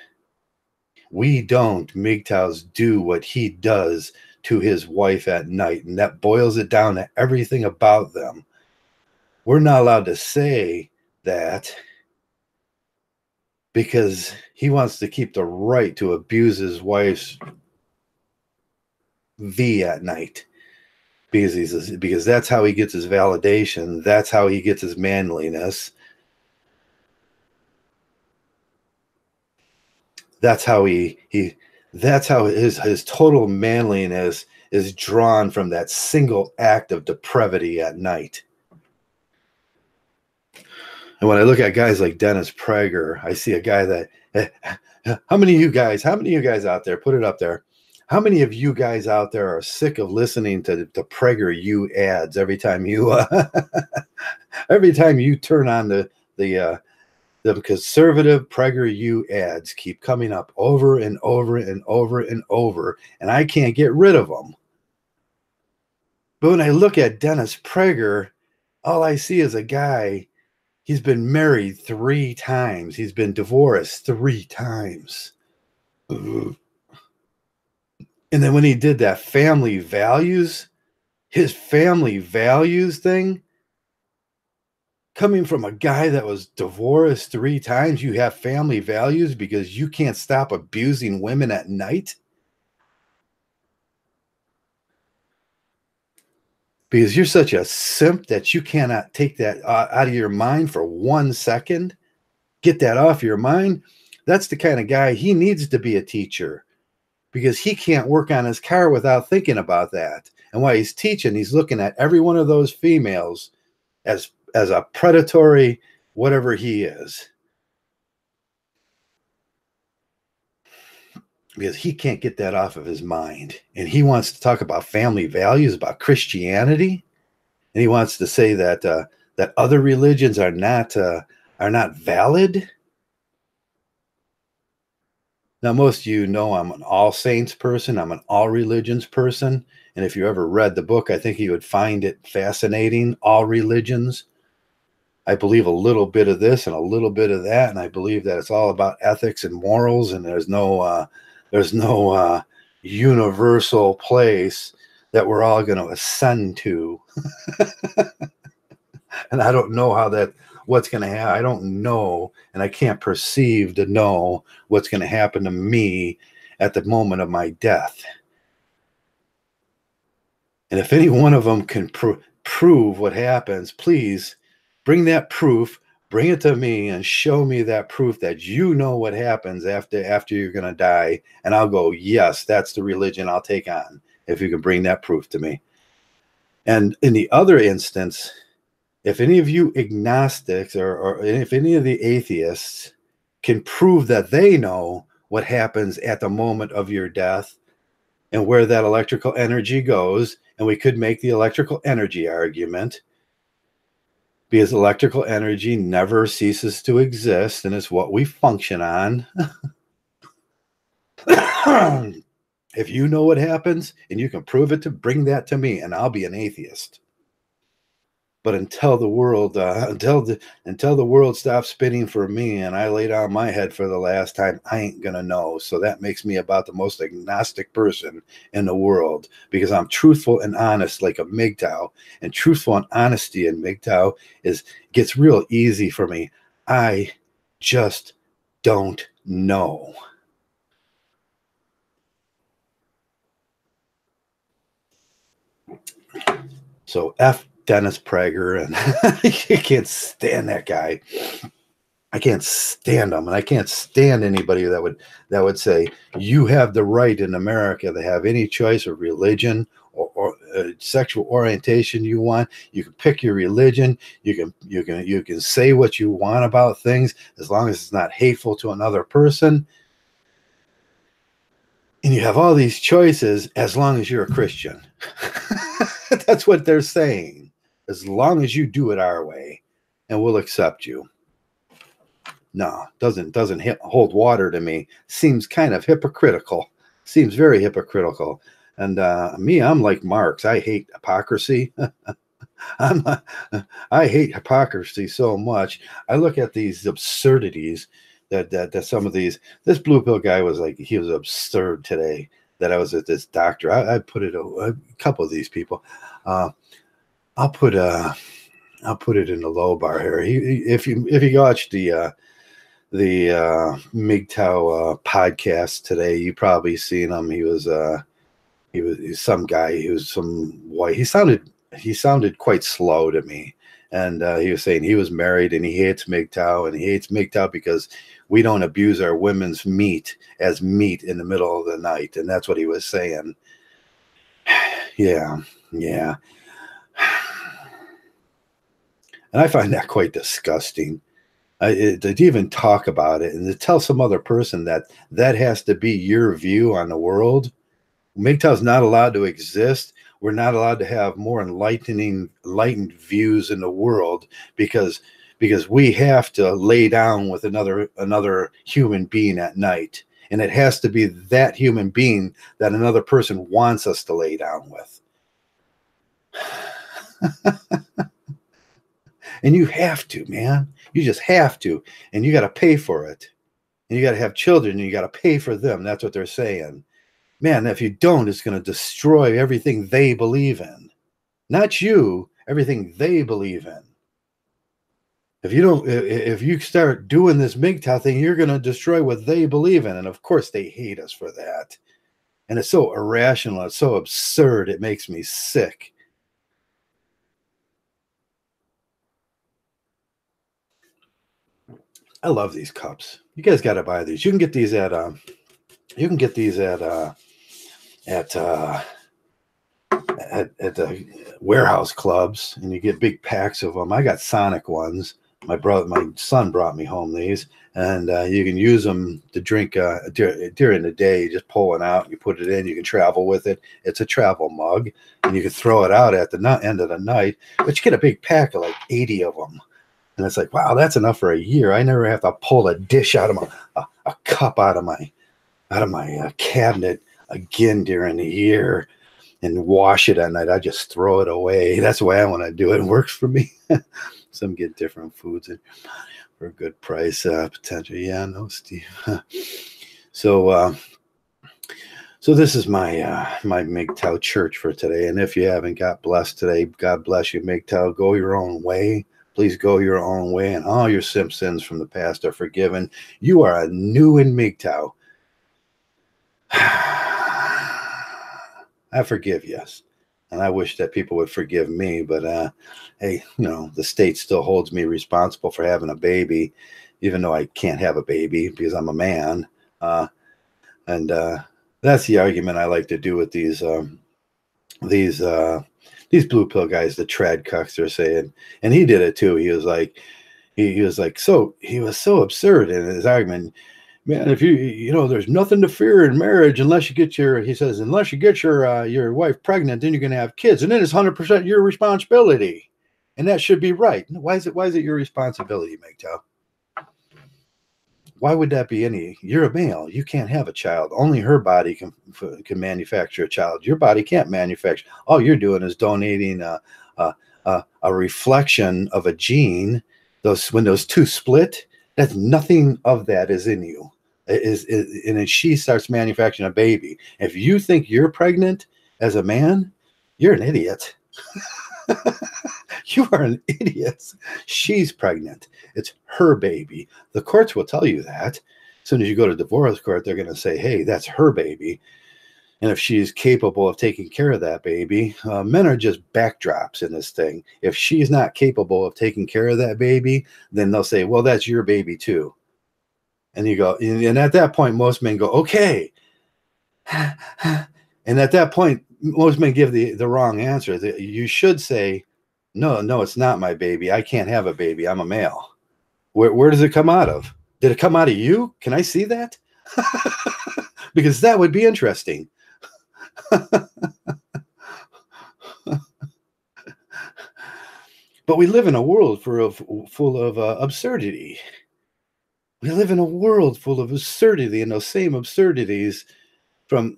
We don't, Mgtows, do what he does to his wife at night, and that boils it down to everything about them. We're not allowed to say that because he wants to keep the right to abuse his wife's V at night. Because that's how he gets his validation. That's how he gets his manliness. That's how that's how his total manliness is drawn from that single act of depravity at night. And when I look at guys like Dennis Prager, I see a guy that, how many of you guys out there, put it up there, how many of you guys out there are sick of listening to the PragerU ads every time you turn on the conservative PragerU ads keep coming up over and over and over and over, and I can't get rid of them. But when I look at Dennis Prager, all I see is a guy, he's been married 3 times. He's been divorced 3 times. And then when he did that family values, his family values thing, coming from a guy that was divorced 3 times, you have family values because you can't stop abusing women at night? Because you're such a simp that you cannot take that out of your mind for 1 second? Get that off your mind? That's the kind of guy, he needs to be a teacher, because he can't work on his car without thinking about that. And while he's teaching, he's looking at every one of those females as a predatory whatever he is. Because he can't get that off of his mind. And he wants to talk about family values, about Christianity. And he wants to say that that other religions are not valid. Now, most of you know I'm an all saints person. I'm an all religions person. And if you ever read the book, I think you would find it fascinating, All Religions. I believe a little bit of this and a little bit of that. And I believe that it's all about ethics and morals. And there's no universal place that we're all going to ascend to. And I don't know what's going to happen. I don't know, and I can't perceive to know what's going to happen to me at the moment of my death. And if any one of them can prove what happens, please bring that proof, bring it to me, and show me that proof that you know what happens after you're going to die. And I'll go, yes, that's the religion I'll take on, if you can bring that proof to me. And in the other instance, if any of you agnostics or if any of the atheists can prove that they know what happens at the moment of your death and where that electrical energy goes, and we could make the electrical energy argument, because electrical energy never ceases to exist and it's what we function on. If you know what happens and you can prove it, to bring that to me, and I'll be an atheist. But until the world stops spinning for me and I lay down my head for the last time, I ain't gonna know. So that makes me about the most agnostic person in the world, because I'm truthful and honest like a Mgtow, and truthful and honesty in Mgtow gets real easy for me. I just don't know. So F Dennis Prager, and I can't stand that guy. I can't stand him, and I can't stand anybody that would say you have the right in America to have any choice of religion or sexual orientation you want. You can pick your religion. You can say what you want about things as long as it's not hateful to another person. And you have all these choices as long as you're a Christian. That's what they're saying. As long as you do it our way, and we'll accept you. No, doesn't hold water to me. Seems kind of hypocritical. Seems very hypocritical. And I'm like Marx. I hate hypocrisy. I hate hypocrisy so much. I look at these absurdities that some of these. This blue pill guy was like, he was absurd today. That I was at this doctor. I put it a couple of these people. I'll put it in the low bar here. If you watch the Mgtow podcast today, you probably seen him. He was some guy. He was some white. He sounded quite slow to me, and he was saying he was married and he hates Mgtow, and he hates Mgtow because we don't abuse our women's meat as meat in the middle of the night, and that's what he was saying. Yeah. And I find that quite disgusting. To even talk about it and to tell some other person that has to be your view on the world. MGTOW's not allowed to exist. We're not allowed to have more enlightened views in the world because we have to lay down with another human being at night. And it has to be that human being that another person wants us to lay down with. And you have to, man. You just have to. And you got to pay for it. And you got to have children and you got to pay for them. That's what they're saying. Man, if you don't, it's going to destroy everything they believe in. Not you, everything they believe in. If you start doing this Mgtow thing, you're going to destroy what they believe in. And of course they hate us for that. And it's so irrational. It's so absurd. It makes me sick. I love these cups. You guys got to buy these. You can get these at the warehouse clubs, and you get big packs of them. I got Sonic ones. My son brought me home these, and you can use them to drink during the day. You just pull one out, you put it in. You can travel with it. It's a travel mug, and you can throw it out at the end of the night. But you get a big pack of like 80 of them. And it's like, wow, that's enough for a year. I never have to pull a dish out of a cup out of my cabinet again during the year and wash it at night. I just throw it away. That's the way I want to do it. It works for me. Some get different foods for a good price potential. Yeah, no, Steve. So this is my Mgtow church for today. And if you haven't got blessed today, God bless you, Mgtow. Go your own way. Please go your own way, and all your sins from the past are forgiven. You are anew in Mgtow. I forgive, yes. And I wish that people would forgive me, but hey, the state still holds me responsible for having a baby, even though I can't have a baby because I'm a man. And that's the argument I like to do with these blue pill guys, the trad cucks, they're saying, and he did it too. He was like, he was so absurd in his argument. Man, if there's nothing to fear in marriage unless you get your wife pregnant, then you're going to have kids, and then it's 100% your responsibility, and that should be right. Why is it your responsibility, Mgtow? Why would that be you're a male. You can't have a child. Only her body can manufacture a child. Your body can't manufacture. All you're doing is donating a reflection of a gene. When those two split, that's nothing of that is in you. And then she starts manufacturing a baby. If you think you're pregnant as a man, you're an idiot. You are an idiot. She's pregnant. It's her baby. The courts will tell you that. As soon as you go to divorce court, they're going to say, hey, that's her baby. And if she's capable of taking care of that baby, men are just backdrops in this thing. If she's not capable of taking care of that baby, then they'll say, well, that's your baby too. And you go, and at that point, most men go, okay. And at that point, most men give the wrong answer. You should say, no, it's not my baby. I can't have a baby. I'm a male. Where does it come out of? Did it come out of you? Can I see that? Because that would be interesting. But we live in a world full of absurdity. We live in a world full of absurdity, and those same absurdities from,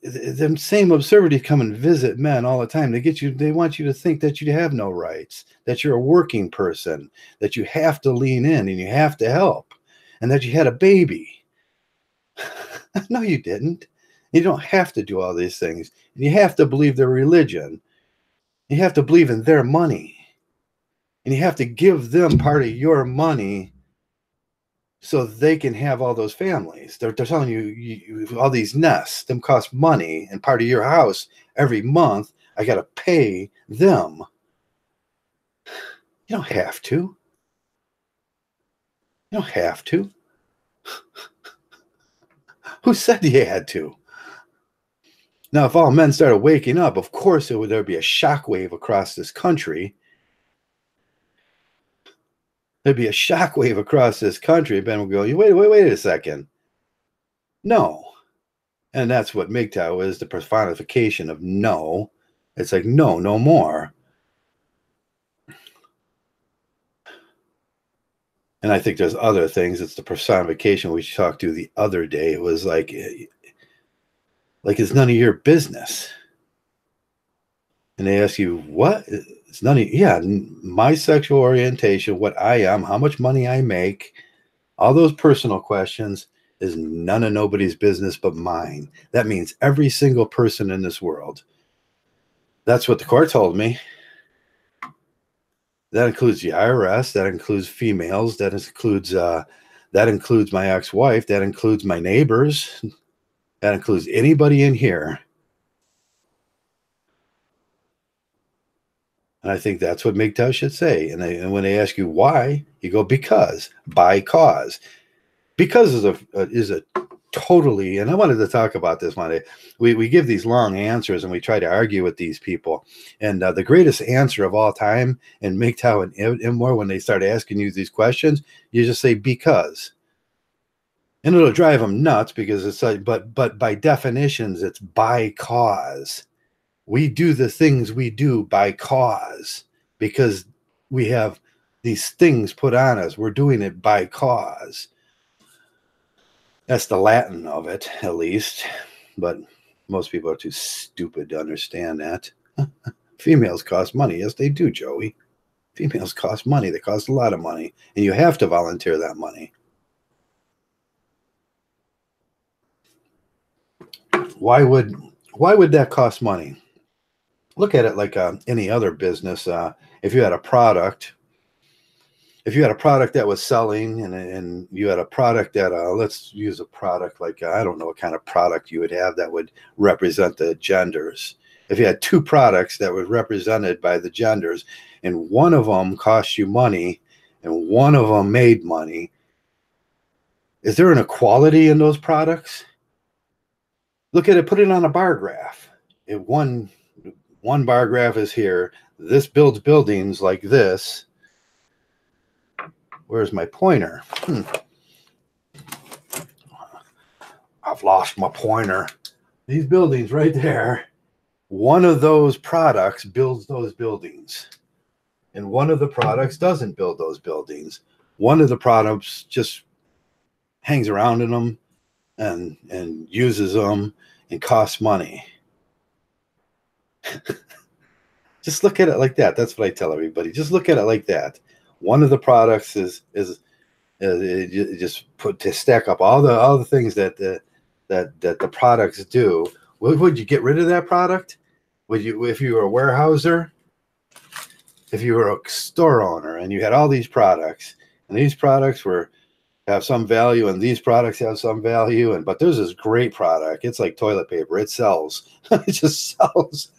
them same absurdities come and visit men all the time. They want you to think that you have no rights, that you're a working person, that you have to lean in and you have to help, and that you had a baby. No, you didn't. You don't have to do all these things. You have to believe their religion. You have to believe in their money. And you have to give them part of your money so they can have all those families. They're telling you all these nests, them cost money, and part of your house every month, I got to pay them. You don't have to. You don't have to. Who said you had to? Now, if all men started waking up, of course there'd be a shockwave across this country. There'd be a shockwave across this country. Ben would go, wait a second. No. And that's what Mgtow is, the personification of no. It's like, no more. And I think there's other things. It's the personification we talked to the other day. It was like it's none of your business. And they ask you, what? It's none of, yeah, my sexual orientation, what I am, how much money I make, all those personal questions is none of nobody's business but mine. That means every single person in this world. That's what the court told me. That includes the IRS. That includes females. That includes my ex-wife. That includes my neighbors. That includes anybody in here. And I think that's what Mgtow should say. And when they ask you why, you go, because, by cause. Because is a totally, and I wanted to talk about this one day. We give these long answers and we try to argue with these people. And the greatest answer of all time in Mgtow and Immoor, when they start asking you these questions, you just say, because. And it'll drive them nuts because it's like, but by definitions, it's by cause. We do the things we do by cause because we have these things put on us. We're doing it by cause. That's the Latin of it, at least. But most people are too stupid to understand that. Females cost money. Yes, they do, Joey. Females cost money. They cost a lot of money. And you have to volunteer that money. Why would that cost money? Look at it like any other business. If you had a product, that was selling, and you had a product that let's use a product like I don't know what kind of product you would have that would represent the genders. If you had two products that were represented by the genders, and one of them cost you money, and one of them made money, is there an equality in those products? Look at it. Put it on a bar graph. One bar graph is here. This builds buildings like this. Where's my pointer? I've lost my pointer. These buildings right there. One of those products builds those buildings. And one of the products doesn't build those buildings. One of the products just hangs around in them and uses them and costs money. Just look at it like that. That's what I tell everybody. Just look at it like that. One of the products is just put to stack up all the things that the products do. Would you get rid of that product? Would you, if you were a warehouser, if you were a store owner and you had all these products, and these products have some value and these products have some value, but there's this great product. It's like toilet paper. It sells. It just sells.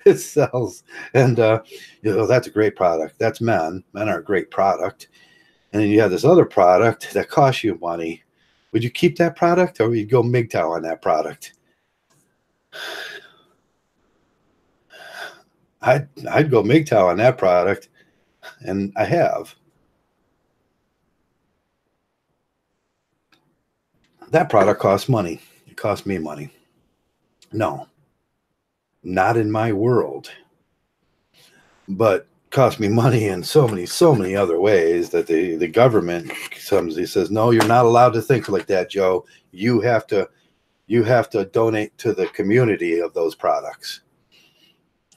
It sells. And that's a great product. That's men. Men are a great product. And then you have this other product that costs you money. Would you keep that product, or would you go Mgtow on that product? I'd go Mgtow on that product, and I have. That product costs money. It cost me money. No, not in my world, but cost me money in so many other ways that the government comes. He says, no, you're not allowed to think like that, Joe. You have to donate to the community of those products.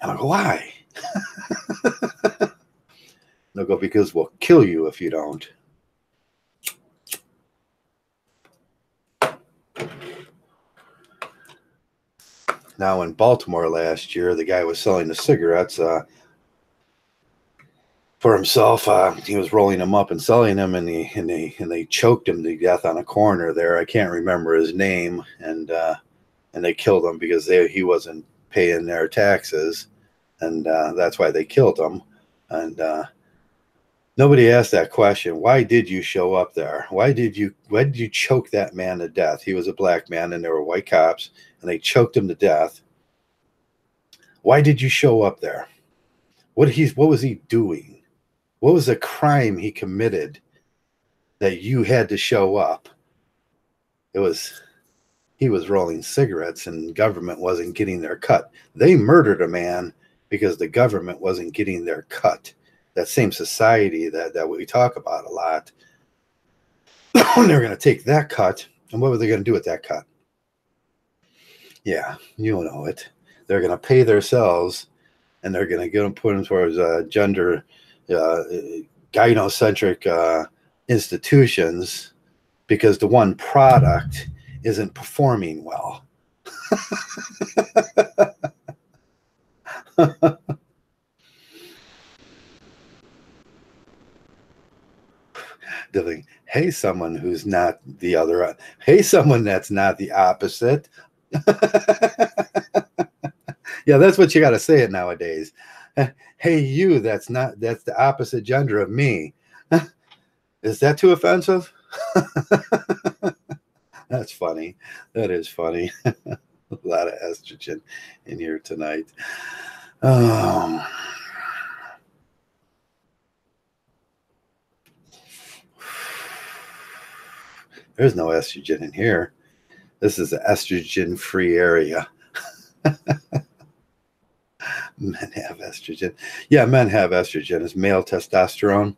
And I go, why? They'll go, because we'll kill you if you don't. Now in Baltimore last year, the guy was selling the cigarettes for himself. He was rolling them up and selling them, and they choked him to death on a corner there. I can't remember his name, and they killed him because he wasn't paying their taxes, and that's why they killed him. And nobody asked that question. Why did you show up there? Why did you choke that man to death? He was a black man, and there were white cops, and they choked him to death. Why did you show up there? What was he doing? What was the crime he committed that you had to show up? He was rolling cigarettes, and government wasn't getting their cut. They murdered a man because the government wasn't getting their cut. That same society that we talk about a lot. They're going to take that cut, and what were they going to do with that cut? Yeah, you know it. They're going to pay themselves, and they're going to get them put them towards gender gynocentric institutions because the one product isn't performing well. Hey, someone who's not the other. Hey, someone that's not the opposite. Yeah, that's what you got to say it nowadays. Hey, you, that's the opposite gender of me. Is that too offensive? That's funny. That is funny. A lot of estrogen in here tonight. There's no estrogen in here. This is an estrogen-free area. Men have estrogen. Yeah, men have estrogen. It's male testosterone.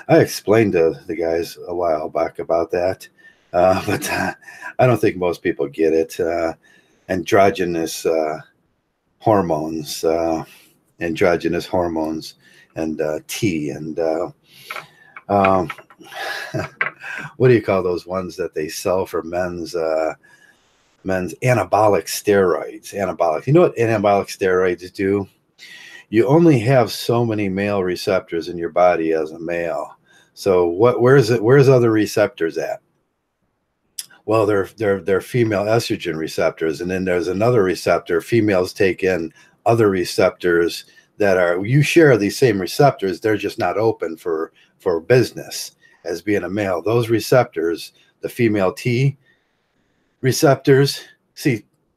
I explained to the guys a while back about that, but I don't think most people get it. Androgynous hormones, and T, and what do you call those ones that they sell for men's anabolic steroids? Anabolic. You know what anabolic steroids do? You only have so many male receptors in your body as a male. So where's other receptors at? Well, they're female estrogen receptors, and then there's another receptor. Females take in other receptors that you share these same receptors. They're just not open for business as being a male. Those receptors, the female T receptors,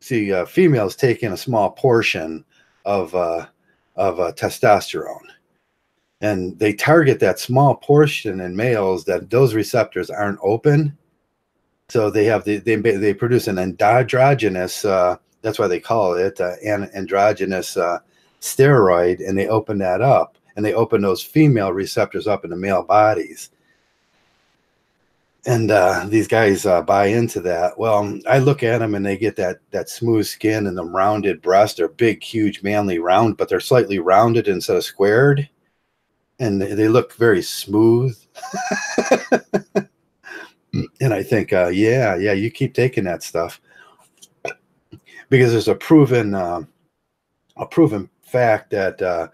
females take in a small portion of testosterone, and they target that small portion in males that those receptors aren't open. So they produce an androgynous, that's why they call it an androgynous steroid, and they open that up, and they open those female receptors up in the male bodies. And these guys buy into that. Well, I look at them, and they get that smooth skin and the rounded breasts. They're big, huge, manly, round, but they're slightly rounded instead of squared, and they look very smooth. And I think, yeah, you keep taking that stuff, because there's a proven fact that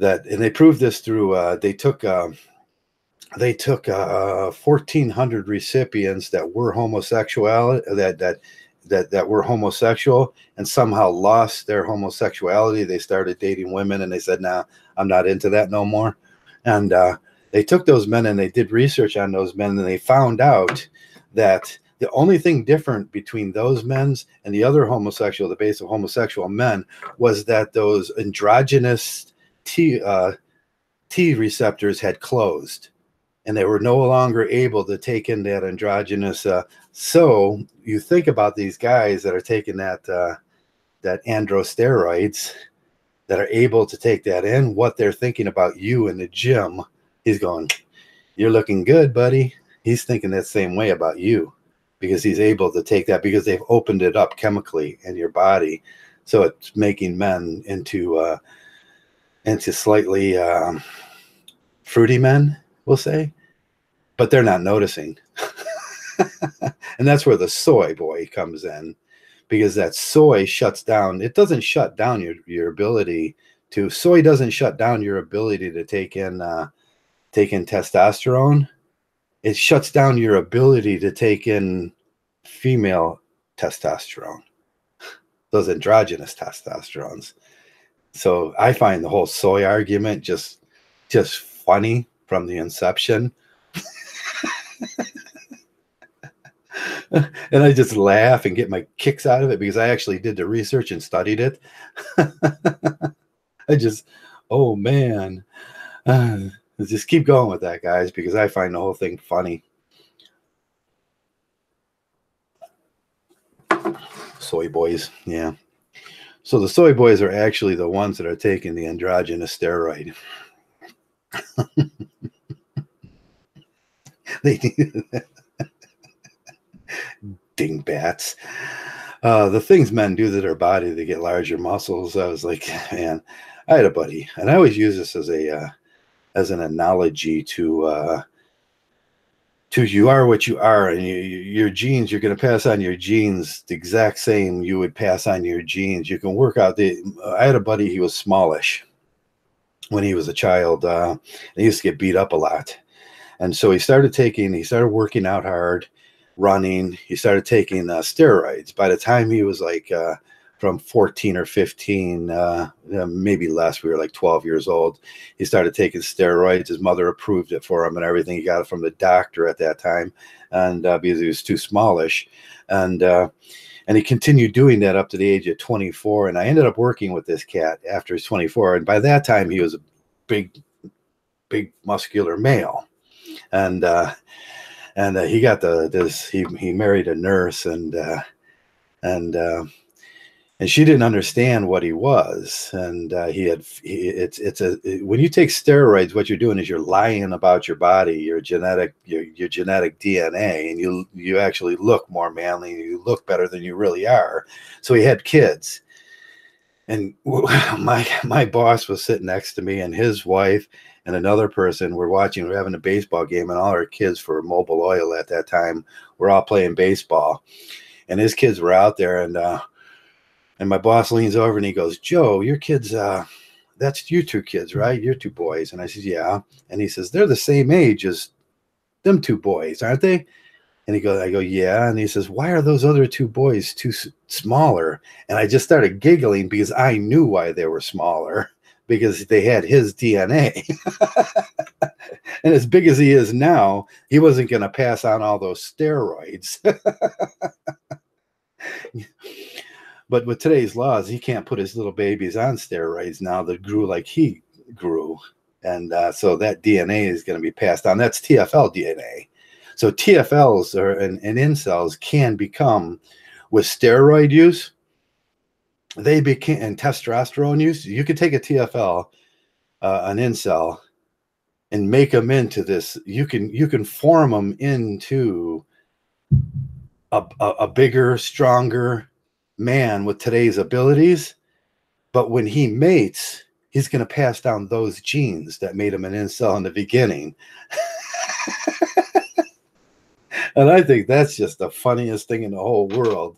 and they proved this through they took 1,400 recipients that were homosexual, that were homosexual, and somehow lost their homosexuality. They started dating women, and they said, "Nah, I'm not into that no more." And they took those men, and they did research on those men, and they found out that The only thing different between those men's and the other homosexual, the base of homosexual men, was that those androgynous T receptors had closed, and they were no longer able to take in that androgynous. So you think about these guys that are taking that androsteroids, that are able to take that in, what they're thinking about you in the gym. He's going, "You're looking good, buddy." He's thinking that same way about you, because he's able to take that, because they've opened it up chemically in your body. So it's making men into slightly fruity men, we'll say, but they're not noticing. And that's where the soy boy comes in, because that soy shuts down. It doesn't shut down your ability to, soy doesn't shut down your ability to take in testosterone. It shuts down your ability to take in female testosterone, those androgynous testosterones. So I find the whole soy argument just funny from the inception. And I just laugh and get my kicks out of it, because I actually did the research and studied it. I just, oh man, just keep going with that, guys, because I find the whole thing funny. Soy boys, yeah. So the soy boys are actually the ones that are taking the androgynous steroid. They need dingbats. The things men do to their body to get larger muscles. I was like, man, I had a buddy, and I always use this as an analogy to you are what you are, and your genes, you're going to pass on your genes the exact same you would pass on your genes. You can work out I had a buddy, he was smallish when he was a child. He used to get beat up a lot. And so he started working out hard, running. He started taking steroids. By the time he was like from 14 or 15, maybe less, we were like 12 years old, he started taking steroids. His mother approved it for him and everything. He got it from the doctor at that time, and because he was too smallish. And he continued doing that up to the age of 24. And I ended up working with this cat after he's 24. And by that time, he was a big muscular male. And he got he married a nurse, and she didn't understand what he was. And when you take steroids, what you're doing is you're lying about your body, your genetic DNA, and you actually look more manly, you look better than you really are. So he had kids, and my boss was sitting next to me, and his wife and another person we're having a baseball game, and all our kids, for Mobile Oil at that time, we're all playing baseball, and his kids were out there, and my boss leans over and he goes, "Joe, your kids, that's you two kids, right? Your two boys." And I said, "Yeah." And he says, "They're the same age as them two boys, aren't they?" And I go, "Yeah." And he says, "Why are those other two boys too smaller?" And I just started giggling, because I knew why they were smaller, because they had his DNA. And as big as he is now, he wasn't going to pass on all those steroids. But with today's laws, he can't put his little babies on steroids now that grew like he grew. And so that DNA is going to be passed on. That's TFL DNA. So TFLs and incels can become, with steroid use, and testosterone use, you could take a TFL, an incel, and make them into this. You can form them into a bigger, stronger man with today's abilities, but when he mates, he's going to pass down those genes that made him an incel in the beginning. And I think that's just the funniest thing in the whole world.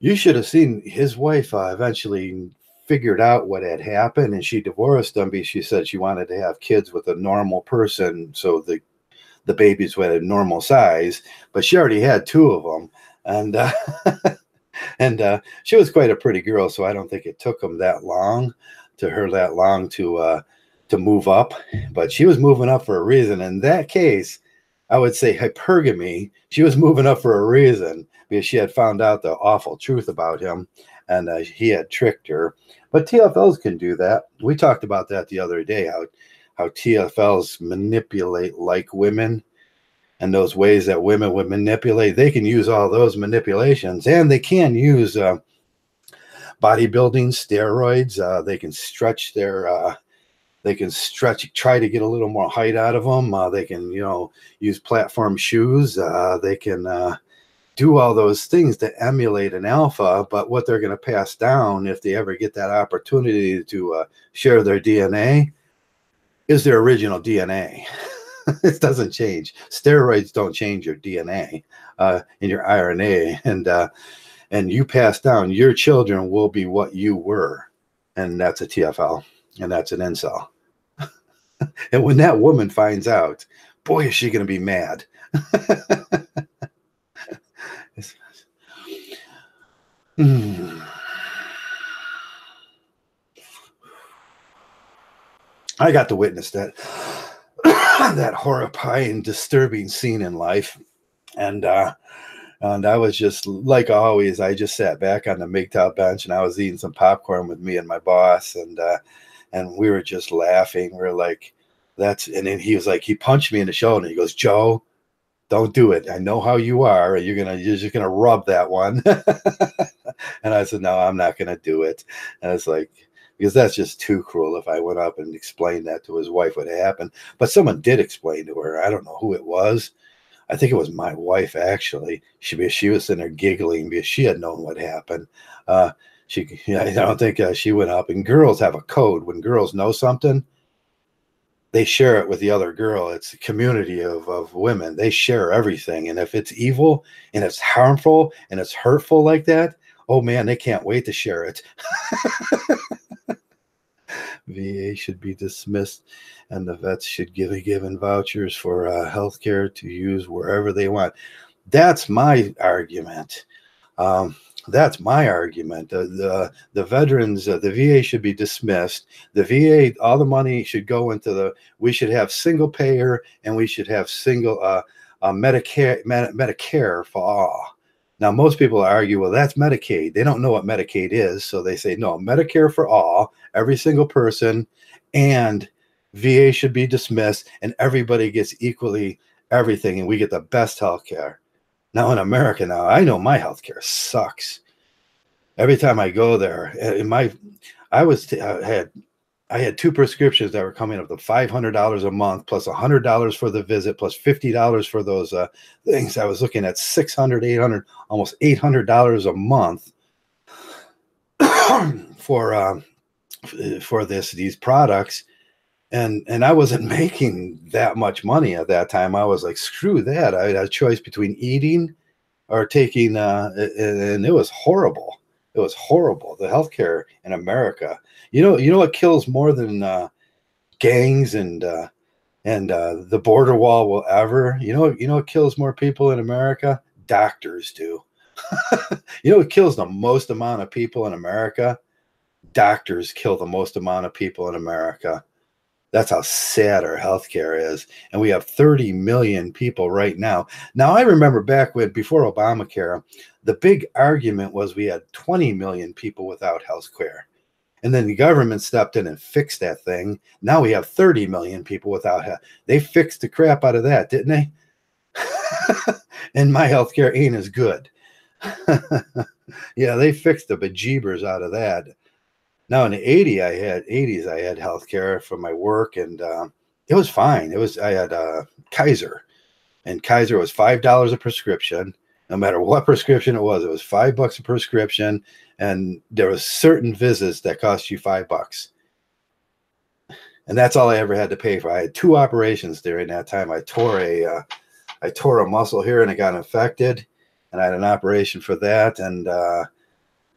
You should have seen his wife eventually figured out what had happened, and she divorced him because she said she wanted to have kids with a normal person, so the babies were a normal size, but she already had two of them. And she was quite a pretty girl, so I don't think it took her that long to move up. But she was moving up for a reason. In that case, I would say hypergamy. She was moving up for a reason because she had found out the awful truth about him, and he had tricked her. But TFLs can do that. We talked about that the other day. How TFLs manipulate like women, and those ways that women would manipulate. They can use all those manipulations, and they can use bodybuilding steroids. They can stretch their they can stretch, try to get a little more height out of them. They can, use platform shoes. They can do all those things to emulate an alpha. But what they're going to pass down, if they ever get that opportunity to share their DNA, is their original DNA. It doesn't change. Steroids don't change your DNA in your RNA, and you pass down. Your children will be what you were, and that's a TFL, and that's an incel. And when that woman finds out, boy, is she going to be mad. I got to witness that that horrifying, disturbing scene in life, and I was just like always. I just sat back on the Mgtow bench, and I was eating some popcorn with me and my boss, and we were just laughing. We were like, and then he was like, he punched me in the shoulder. He goes, Joe, don't do it. I know how you are. You're just gonna rub that one. And I said, no, I'm not gonna do it. And it's like, because that's just too cruel. If I went up and explained that to his wife, what happened. But someone did explain to her. I don't know who it was. I think it was my wife, actually. She was sitting there giggling because she had known what happened. I don't think she went up. And girls have a code. When girls know something, they share it with the other girl. It's a community of women. They share everything. And if it's evil and it's harmful and it's hurtful like that, oh man, they can't wait to share it. VA should be dismissed, and the vets should be given vouchers for health care to use wherever they want. That's my argument. That's my argument. The veterans, the VA should be dismissed. The VA, all the money should go into we should have single payer, and we should have single Medicare for all. Now, most people argue, well, that's Medicaid. They don't know what Medicaid is. So they say, no, Medicare for all, every single person, and VA should be dismissed, and everybody gets equally everything, and we get the best health care. Now, in America now, I know my health care sucks. Every time I go there, I had two prescriptions that were coming up to $500 a month, plus $100 for the visit, plus $50 for those things. I was looking at $600, $800, almost $800 a month for these products, and I wasn't making that much money at that time. I was like, screw that. I had a choice between eating or taking, and it was horrible. It was horrible. The healthcare in America. You know what kills more than gangs and the border wall will ever. You know what kills more people in America? Doctors do. You know what kills the most amount of people in America? Doctors kill the most amount of people in America. That's how sad our healthcare is. And we have 30 million people right now. Now, I remember back before Obamacare, the big argument was we had 20 million people without health care. And then the government stepped in and fixed that thing. Now we have 30 million people without health. They fixed the crap out of that, didn't they? And my healthcare ain't as good. Yeah, they fixed the bejeebers out of that. Now in the 80s, I had health care for my work, and it was fine. I had Kaiser, and Kaiser was $5 a prescription. No matter what prescription it was $5 a prescription, and there was certain visits that cost you $5. And that's all I ever had to pay for. I had 2 operations during that time. I tore a muscle here and it got infected, and I had an operation for that. And I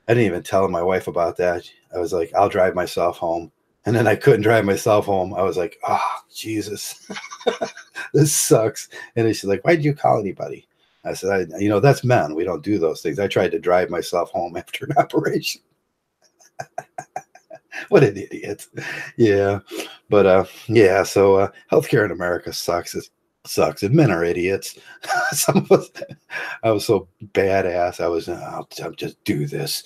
didn't even tell my wife about that. I was like, I'll drive myself home. And then I couldn't drive myself home. I was like, oh, Jesus, this sucks. And she's like, why did you call anybody? I said, that's men. We don't do those things. I tried to drive myself home after an operation. What an idiot. Yeah. But, yeah, so healthcare in America sucks. It's sucks. And men are idiots. Some of us, I was so badass. I'll just do this.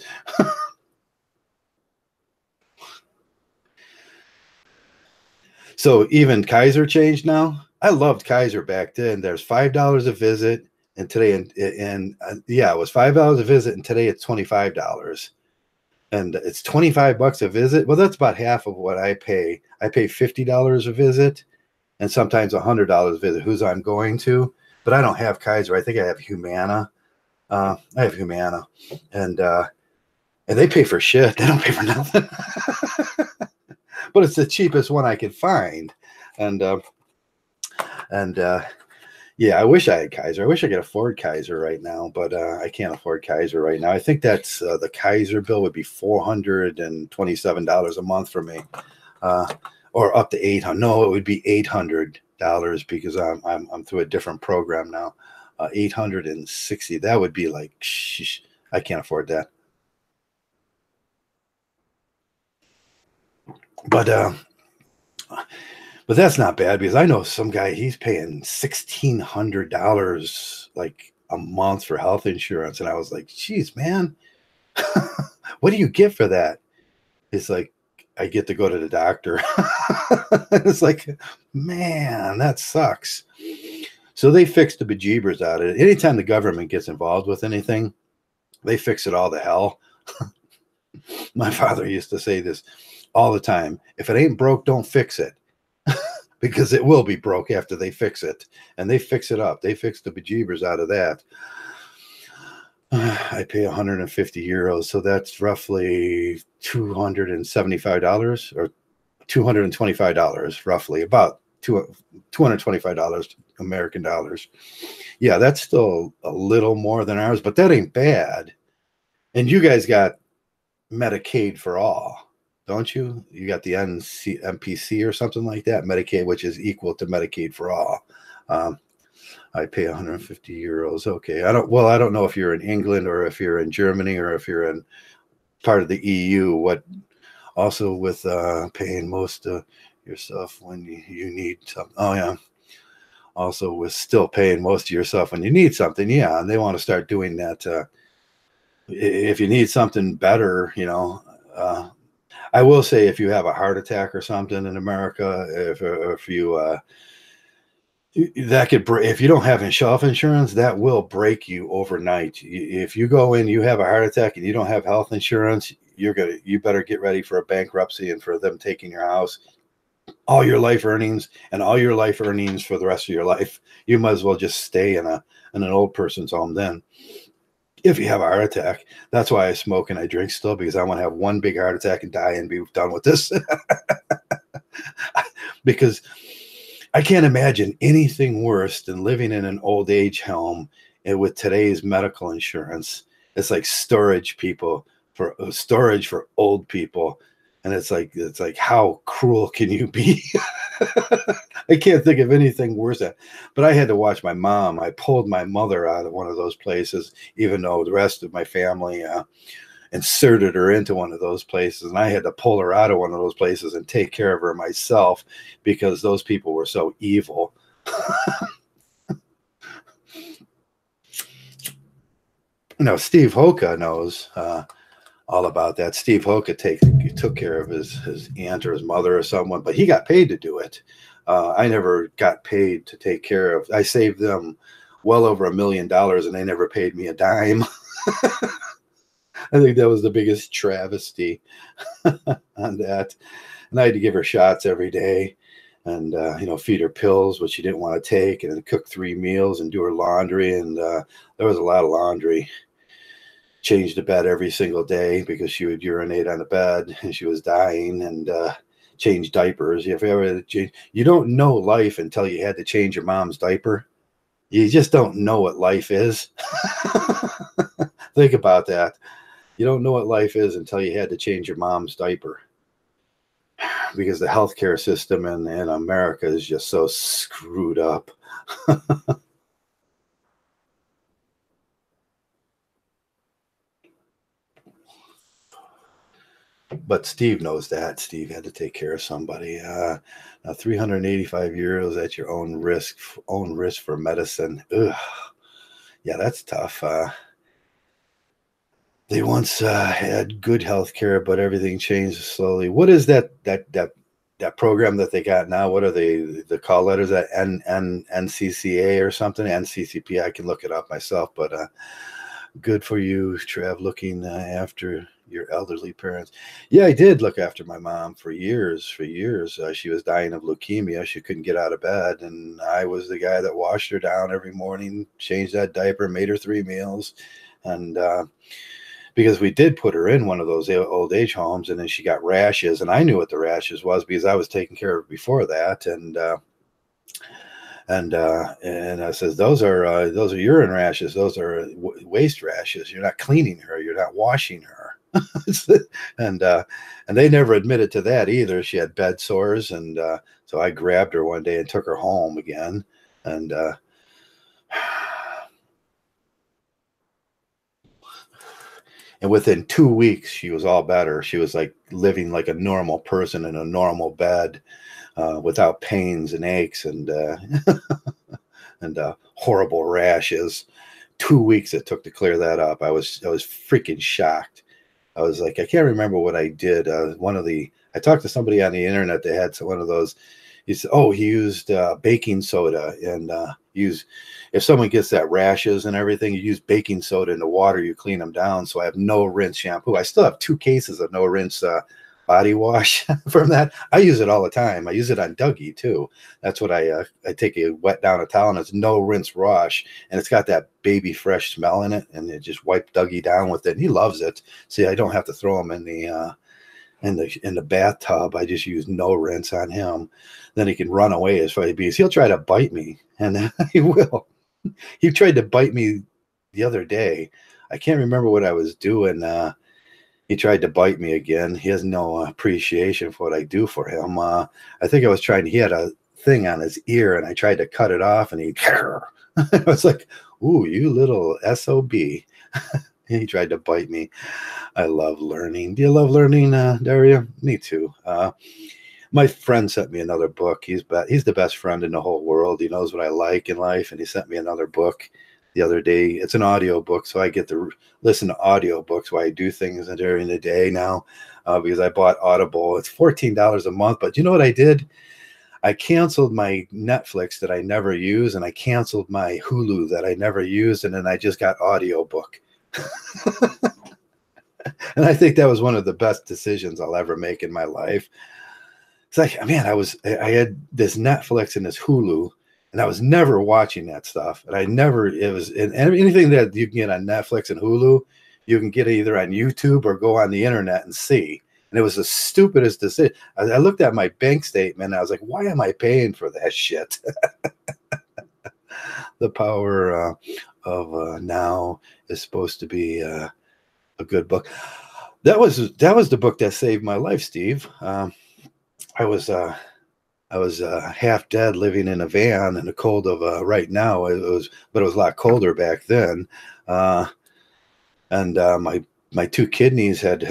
So even Kaiser changed now. I loved Kaiser back then. There's $5 a visit, and today and yeah, it was $5 a visit, and today it's $25, and it's $25 a visit. Well, that's about half of what I pay. I pay $50 a visit, and sometimes $100 a visit. Who's I'm going to, but I don't have Kaiser. I think I have Humana. I have Humana, and and they pay for shit. They don't pay for nothing. But it's the cheapest one I could find, and and yeah, I wish I had Kaiser. I wish I could afford Kaiser right now, but I can't afford Kaiser right now. I think that's the Kaiser bill would be $427 a month for me, uh, or up to 800. No, it would be $800 because I'm through a different program now. 860. That would be like, shh, I can't afford that. But but that's not bad because I know some guy, he's paying $1,600 like a month for health insurance. And I was like, geez, man, what do you get for that? It's like, I get to go to the doctor. It's like, man, that sucks. So they fixed the bejeebers out of it. Anytime the government gets involved with anything, they fix it all to hell. My father used to say this all the time. If it ain't broke, don't fix it. Because it will be broke after they fix it. And they fix it up. They fix the bejeebers out of that. I pay 150 euros. So that's roughly $275 or $225, roughly about $225 American dollars. Yeah, that's still a little more than ours, but that ain't bad. And you guys got Medicaid for all, don't you? You got the MPC or something like that, Medicaid, which is equal to Medicaid for all. Um, I pay 150 euros. Okay, I don't know if you're in England or if you're in Germany or if you're in part of the EU. What also with paying most of yourself when you need something. Oh yeah. Also with still paying most of yourself when you need something. Yeah, and they want to start doing that. If you need something better, I will say if you have a heart attack or something in America, if you that could break, if you don't have health insurance, that will break you overnight. If you go in, you have a heart attack and you don't have health insurance, you better get ready for a bankruptcy and for them taking your house, all your life earnings and all your life earnings for the rest of your life. You might as well just stay in an old person's home then. If you have a heart attack, that's why I smoke and I drink still, because I want to have one big heart attack and die and be done with this. Because I can't imagine anything worse than living in an old age home and with today's medical insurance. It's like storage for old people. And it's like how cruel can you be? I can't think of anything worse than. But I had to watch my mom. I pulled my mother out of one of those places, even though the rest of my family inserted her into one of those places, and I had to pull her out of one of those places and take care of her myself because those people were so evil. Steve Hoka knows all about that. Steve Hoka took care of his aunt or his mother or someone, but he got paid to do it. I never got paid to take care of. I saved them well over $1 million, and they never paid me a dime. I think that was the biggest travesty on that. And I had to give her shots every day and, feed her pills, which she didn't want to take, and then cook 3 meals and do her laundry. And there was a lot of laundry. Change the bed every single day because she would urinate on the bed and she was dying, and change diapers. If you ever change, you don't know life until you had to change your mom's diaper. You just don't know what life is. Think about that. You don't know what life is until you had to change your mom's diaper, because the healthcare system in America is just so screwed up. but Steve knows that. Steve had to take care of somebody. Now 385 euros at your own risk for medicine. Ugh. Yeah, that's tough. They once had good health care, but everything changed slowly. What is that program that they got now? What are the call letters? That NCCA or something? NCCP. I can look it up myself, but good for you, Trav, looking after your elderly parents. Yeah, I did look after my mom for years. For years, she was dying of leukemia. She couldn't get out of bed, and I was the guy that washed her down every morning, changed that diaper, made her 3 meals, and because we did put her in one of those old age homes, and then she got rashes, and I knew what the rashes was because I was taking care of her before that, and I says those are urine rashes, those are waste rashes. You're not cleaning her, you're not washing her, and they never admitted to that either. She had bed sores, and so I grabbed her one day and took her home again, and within 2 weeks, she was all better. She was like living like a normal person in a normal bed, without pains and aches and horrible rashes. 2 weeks it took to clear that up. I was freaking shocked. I was like, I can't remember what I did. I talked to somebody on the internet that had one of those. He said, oh, he used baking soda, and if someone gets that rashes and everything, you use baking soda in the water, you clean them down. So I have no rinse shampoo. I still have 2 cases of no rinse body wash from that. I use it all the time. I use it on Dougie too. That's what I take a wet down a towel, and it's no rinse wash, and it's got that baby fresh smell in it, and it just wipe Dougie down with it. And he loves it. See, I don't have to throw him in the bathtub. I just use no rinse on him. Then he can run away as far as because he'll try to bite me, and he will. He tried to bite me the other day. I can't remember what I was doing. He tried to bite me again. He has no appreciation for what I do for him. I think he had a thing on his ear, and I tried to cut it off, and I was like, ooh, you little SOB. He tried to bite me. I love learning. Do you love learning, Daria? Me too. My friend sent me another book. He's the best friend in the whole world. He knows what I like in life, and he sent me another book the other day. It's an audio book, so I get to listen to audio books while I do things during the day now, because I bought Audible. It's $14 a month, but you know what I did? I canceled my Netflix that I never use, and I canceled my Hulu that I never used, and then I just got audiobook. And I think that was one of the best decisions I'll ever make in my life. It's like, man, I had this Netflix and this Hulu, and I was never watching that stuff. And anything that you can get on Netflix and Hulu, you can get either on YouTube or go on the internet and see. And it was the stupidest decision. I looked at my bank statement, and I was like, why am I paying for that shit? The Power of Now is supposed to be a good book. That was the book that saved my life, Steve. I was half dead, living in a van in the cold of right now. But it was a lot colder back then. And my 2 kidneys had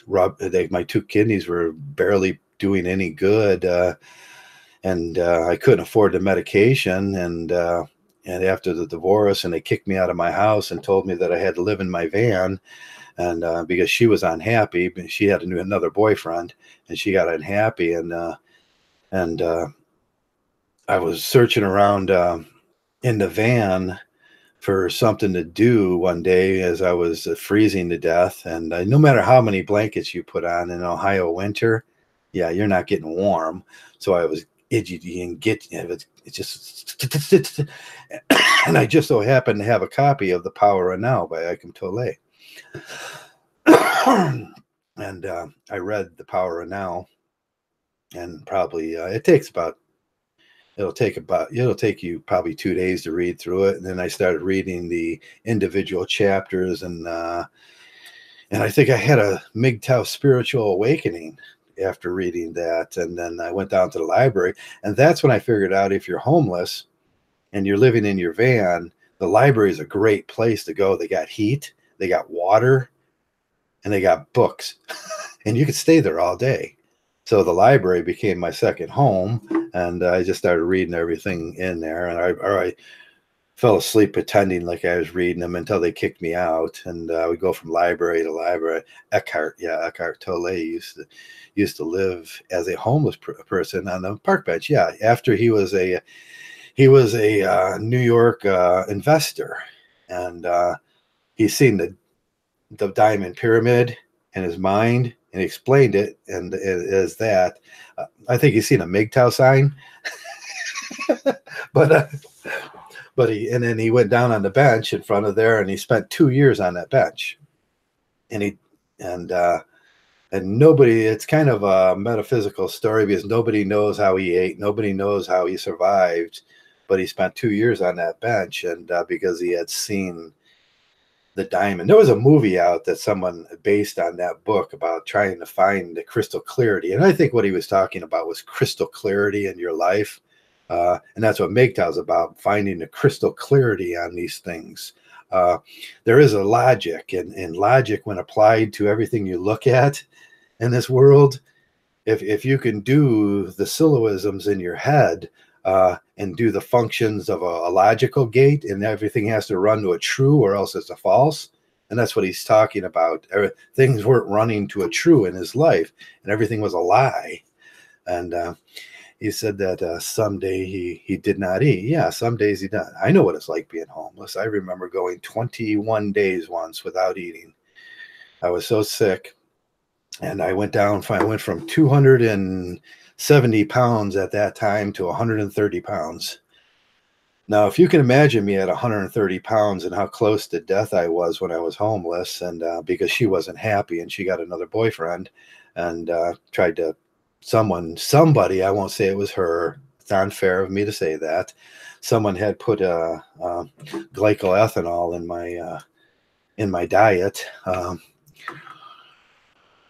my 2 kidneys were barely doing any good, and I couldn't afford the medication. And after the divorce, and they kicked me out of my house and told me that I had to live in my van. And because she was unhappy, she had another boyfriend, and she got unhappy, and I was searching around in the van for something to do one day as I was freezing to death. And no matter how many blankets you put on in Ohio winter, yeah, you're not getting warm. So I was itchy and it's just, and I just so happened to have a copy of The Power of Now by Mgtow. And I read The Power of Now, and probably it'll take you probably 2 days to read through it. And then I started reading the individual chapters, and I think I had a Mgtow spiritual awakening after reading that. And then I went down to the library, and that's when I figured out, if you're homeless and you're living in your van, the library is a great place to go. They got heat, they got water, and they got books, and you could stay there all day. So the library became my second home, and I just started reading everything in there. And I fell asleep pretending like I was reading them until they kicked me out. And we go from library to library. Eckhart Tolle used to live as a homeless person on the park bench. Yeah, after he was a New York investor, and he's seen the diamond pyramid in his mind, and he explained it, and it is that I think he's seen a Mgtow sign, but and then he went down on the bench in front of there, and he spent 2 years on that bench, and and nobody. It's kind of a metaphysical story because nobody knows how he ate, nobody knows how he survived, but he spent 2 years on that bench, and because he had seen the diamond. There was a movie out that someone based on that book about trying to find the crystal clarity. And I think what he was talking about was crystal clarity in your life. And that's what Mgtow is about, finding the crystal clarity on these things. There is a logic, and logic, when applied to everything you look at in this world, if you can do the syllogisms in your head, and do the functions of a logical gate, and everything has to run to a true or else it's a false. And that's what he's talking about. Things weren't running to a true in his life, and everything was a lie. And he said that someday he did not eat. Yeah, some days he does. I know what it's like being homeless. I remember going 21 days once without eating. I was so sick, and I went from 270 pounds at that time to 130 pounds. Now, if you can imagine me at 130 pounds and how close to death I was when I was homeless, and because she wasn't happy and she got another boyfriend, and tried to, somebody, I won't say it was her, it's unfair of me to say that, someone had put glycoethanol in my diet.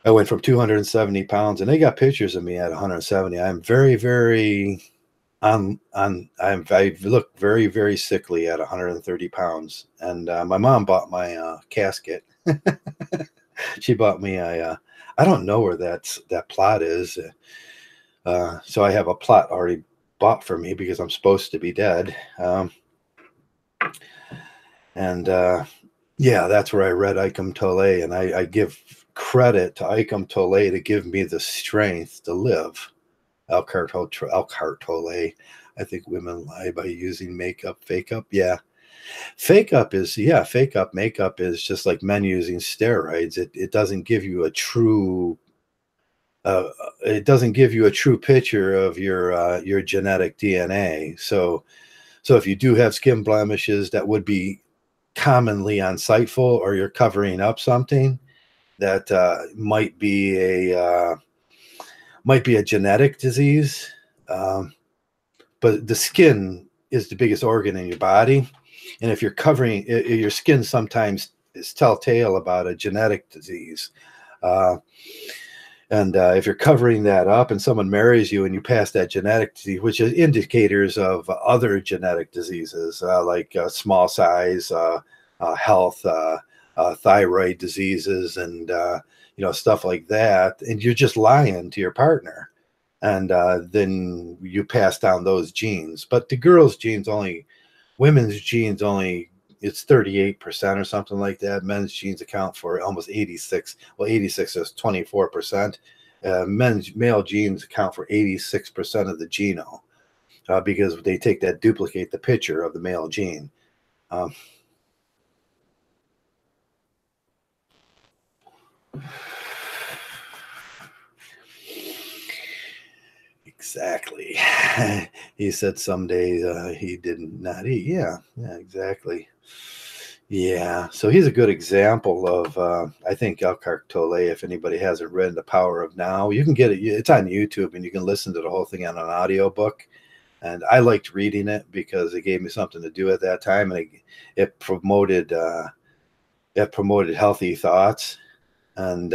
I went from 270 pounds, and they got pictures of me at 170. I'm very, very I look very, very sickly at 130 pounds. And my mom bought my casket. She bought me I don't know where that plot is. So I have a plot already bought for me because I'm supposed to be dead. Yeah, that's where I read Eckhart Tolle, and I give credit to Eckhart Tolle to give me the strength to live. Eckhart Tolle. I think women lie by using makeup, fake up. Yeah. Fake up, makeup is just like men using steroids. It doesn't give you a true picture of your genetic DNA. So if you do have skin blemishes that would be commonly unsightful, or you're covering up something that might be a genetic disease, but the skin is the biggest organ in your body, and if you're covering your skin, sometimes is telltale about a genetic disease. And if you're covering that up and someone marries you and you pass that genetic disease, which is indicators of other genetic diseases, like small size, health, thyroid diseases, and stuff like that, and you're just lying to your partner, and then you pass down those genes. But the women's genes only, it's 38% or something like that. Men's genes account for almost 86. Well, 86 is 24%. Male genes account for 86% of the genome, because they duplicate the picture of the male gene. Exactly. He said someday he did not eat. Yeah, exactly. Yeah, so he's a good example of, I think, Eckhart Tolle. If anybody hasn't read The Power of Now, you can get it. It's on YouTube, and you can listen to the whole thing on an audiobook. And I liked reading it because it gave me something to do at that time, and it promoted healthy thoughts. And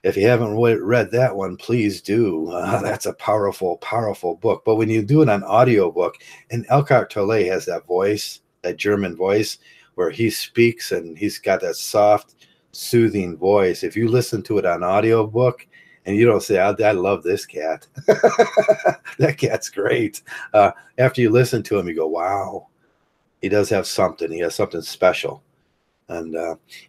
if you haven't read that one, please do. That's a powerful, powerful book. But when you do it on audiobook, and Eckhart Tolle has that voice, that German voice, where he speaks, and he's got that soft, soothing voice. If you listen to it on audiobook and you don't say, I love this cat, that cat's great. After you listen to him, you go, wow, he does have something. He has something special. And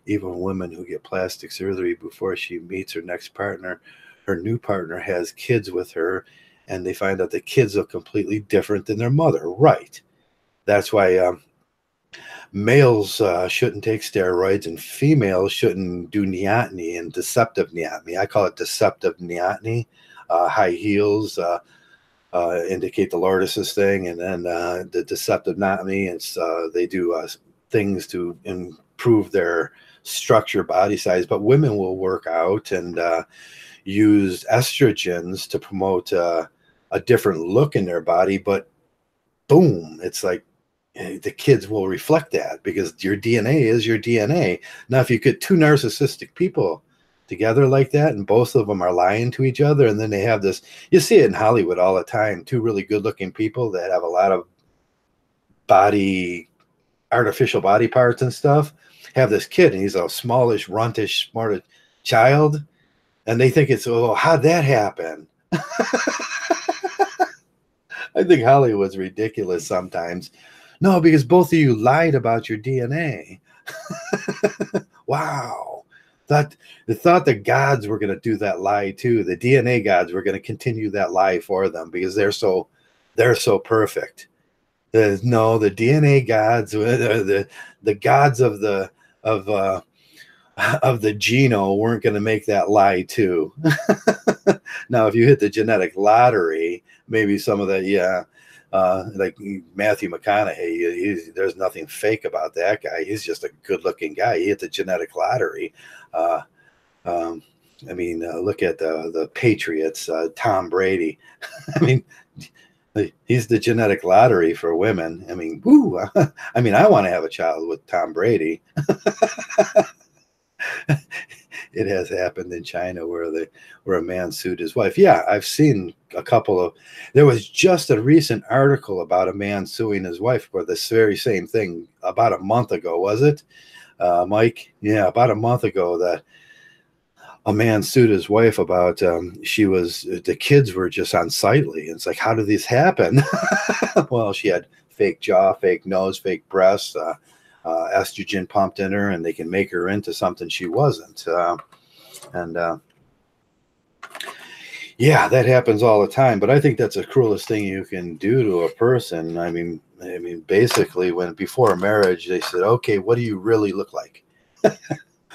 even women who get plastic surgery before she meets her next partner, her new partner has kids with her, and they find out the kids are completely different than their mother. Right. That's why males shouldn't take steroids and females shouldn't do neoteny and deceptive neoteny. I call it deceptive neoteny. High heels indicate the lordosis thing, and then the deceptive neoteny, it's they do things to improve their structure, body size. But women will work out and use estrogens to promote a different look in their body, but boom, it's like the kids will reflect that because your DNA is your DNA. Now, if you get two narcissistic people together like that and both of them are lying to each other, and then they have this, you see it in Hollywood all the time, two really good looking people that have a lot of artificial body parts and stuff, have this kid and he's a smallish, runtish, smart child, and they think it's, oh, how'd that happen? I think Hollywood's ridiculous sometimes. No, because both of you lied about your DNA. Wow. Thought the gods were going to do that lie too. The DNA gods were going to continue that lie for them because they're so perfect. No, the DNA gods, the gods of the genome weren't going to make that lie too. Now, if you hit the genetic lottery, maybe some of that, yeah. Like Matthew McConaughey, there's nothing fake about that guy. He's just a good-looking guy. He hit the genetic lottery. I mean, look at the Patriots, Tom Brady. I mean, he's the genetic lottery for women. I mean, woo! I mean, I want to have a child with Tom Brady. It has happened in China where a man sued his wife. Yeah, I've seen a couple of. There was just a recent article about a man suing his wife for this very same thing about a month ago, was it, Mike? Yeah, about a month ago that a man sued his wife about the kids were just unsightly. It's like, how did this happen? Well, she had fake jaw, fake nose, fake breasts. Estrogen pumped in her, and they can make her into something she wasn't. Yeah, that happens all the time. But I think that's the cruelest thing you can do to a person. I mean, basically, before a marriage, they said, "Okay, what do you really look like?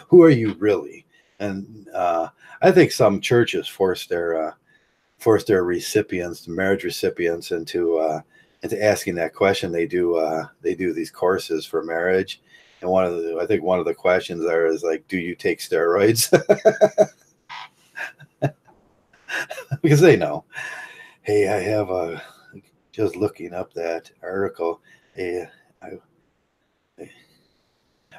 Who are you really?" And I think some churches force their recipients, the marriage recipients, into asking that question. They do these courses for marriage, and I think one of the questions there is like, do you take steroids? Because they know. Hey, I have just looking up that article. Hey,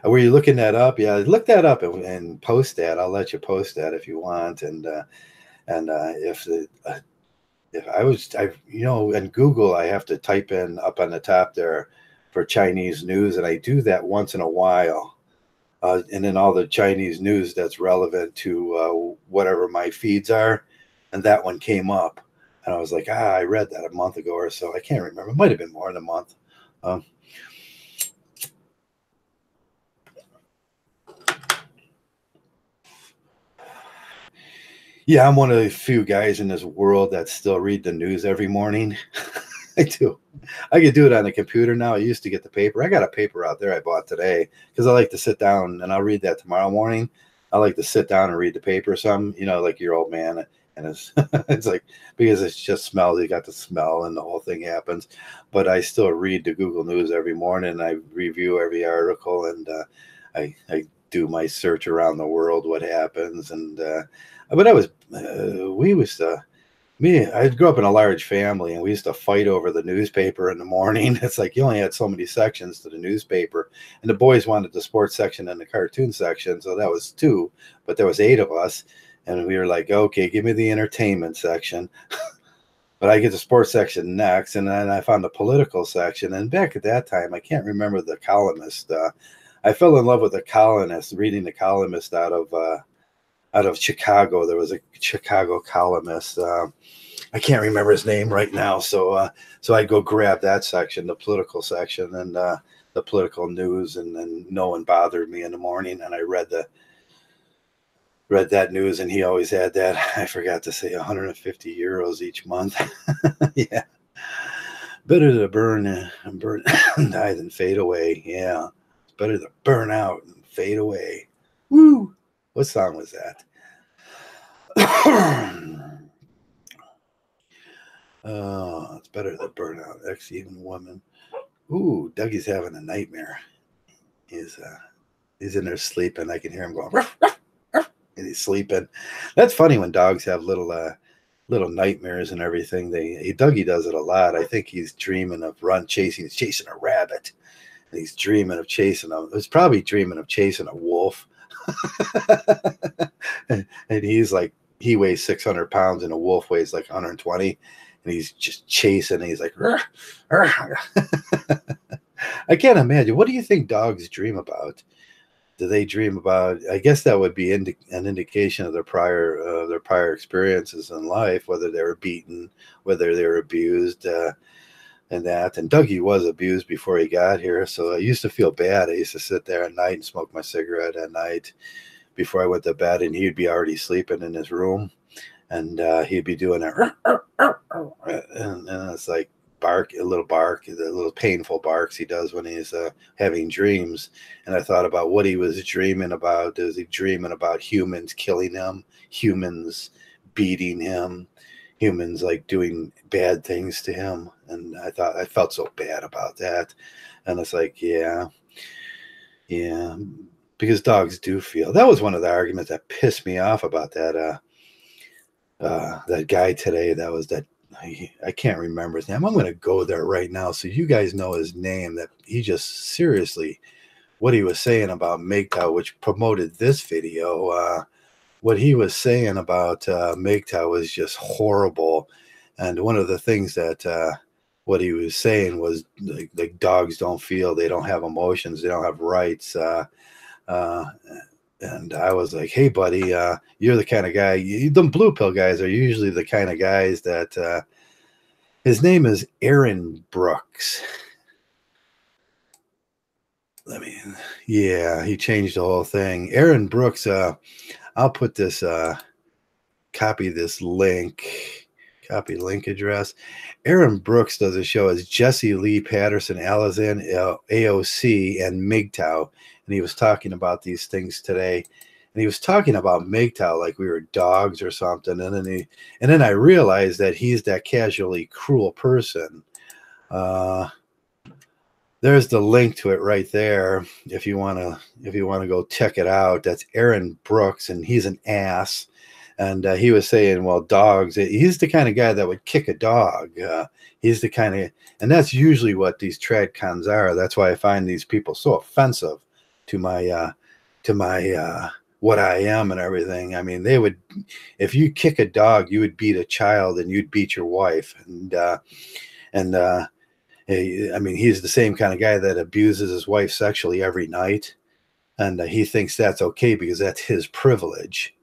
were you looking that up? Yeah, look that up and post that. I'll let you post that if you want. And if in Google, I have to type in up on the top there for Chinese news, and I do that once in a while. And then all the Chinese news that's relevant to whatever my feeds are, and that one came up, and I was like, I read that a month ago or so. I can't remember. It might have been more than a month. Yeah, I'm one of the few guys in this world that still read the news every morning. I do. I can do it on the computer now. I used to get the paper. I got a paper out there I bought today because I like to sit down, and I'll read that tomorrow morning. I like to sit down and read the paper some, like your old man. And it's it's like, because it's just smells. You got the smell and the whole thing happens. But I still read the Google News every morning. And I review every article, and I do my search around the world, what happens. And but I grew up in a large family, and we used to fight over the newspaper in the morning. It's like you only had so many sections to the newspaper, and the boys wanted the sports section and the cartoon section, so that was 2, but there was 8 of us, and we were like, okay, give me the entertainment section. But I get the sports section next, and then I found the political section. And back at that time, I can't remember the columnist. I fell in love with a columnist, reading the columnist out of Chicago. There was a Chicago columnist. I can't remember his name right now. So I'd go grab that section, the political section, and the political news, and then no one bothered me in the morning. And I read that news, and he always had that. I forgot to say 150 euros each month. Yeah, better to burn and die than fade away. Yeah, it's better to burn out and fade away. Woo! What song was that? Oh, it's better to burn out. Ex even woman. Ooh, Dougie's having a nightmare. He's in there sleeping. I can hear him going, ruff, ruff, ruff, and he's sleeping. That's funny when dogs have little nightmares and everything. Dougie does it a lot. I think he's dreaming of chasing a rabbit. And he's dreaming of chasing him. He's probably dreaming of chasing a wolf. and he's like, he weighs 600 pounds and a wolf weighs like 120. And he's just chasing. And he's like, rrr, rrr. I can't imagine. What do you think dogs dream about? Do they dream about? I guess that would be an indication of their prior experiences in life, whether they were beaten, whether they were abused, and that. And Dougie was abused before he got here, so I used to feel bad. I used to sit there at night and smoke my cigarette at night before I went to bed, and he'd be already sleeping in his room, and he'd be doing that, and it's like a little painful barks he does when he's having dreams. And I thought about what he was dreaming about. Is he dreaming about humans killing him, humans beating him, humans like doing bad things to him? And I felt so bad about that. And it's like, yeah, because dogs do feel. That was one of the arguments that pissed me off about that guy today. That was that. I can't remember his name. I'm going to go there right now so you guys know his name. That he just seriously, what he was saying about Mgtow, which promoted this video, what he was saying about Mgtow was just horrible. And one of the things that what he was saying was like dogs don't feel, they don't have emotions, they don't have rights. And I was like, hey, buddy, you're the kind of guy, the blue pill guys are usually the kind of guys that, his name is Aaron Brooks. He changed the whole thing. Aaron Brooks, I'll put this, copy link address. Aaron Brooks does a show as Jesse Lee Patterson, Alizan, AOC, and Mgtow. And he was talking about these things today, and he was talking about Mgtow like we were dogs or something. And then I realized that he's that casually cruel person. There's the link to it right there. If you want to go check it out, that's Aaron Brooks, and he's an ass. And he was saying, well, dogs, he's the kind of guy that would kick a dog. He's the kind of, and that's usually what these trad cons are. That's why I find these people so offensive to my what I am and everything. I mean, they would, if you kick a dog, you would beat a child and you'd beat your wife. I mean, he's the same kind of guy that abuses his wife sexually every night. And he thinks that's okay because that's his privilege.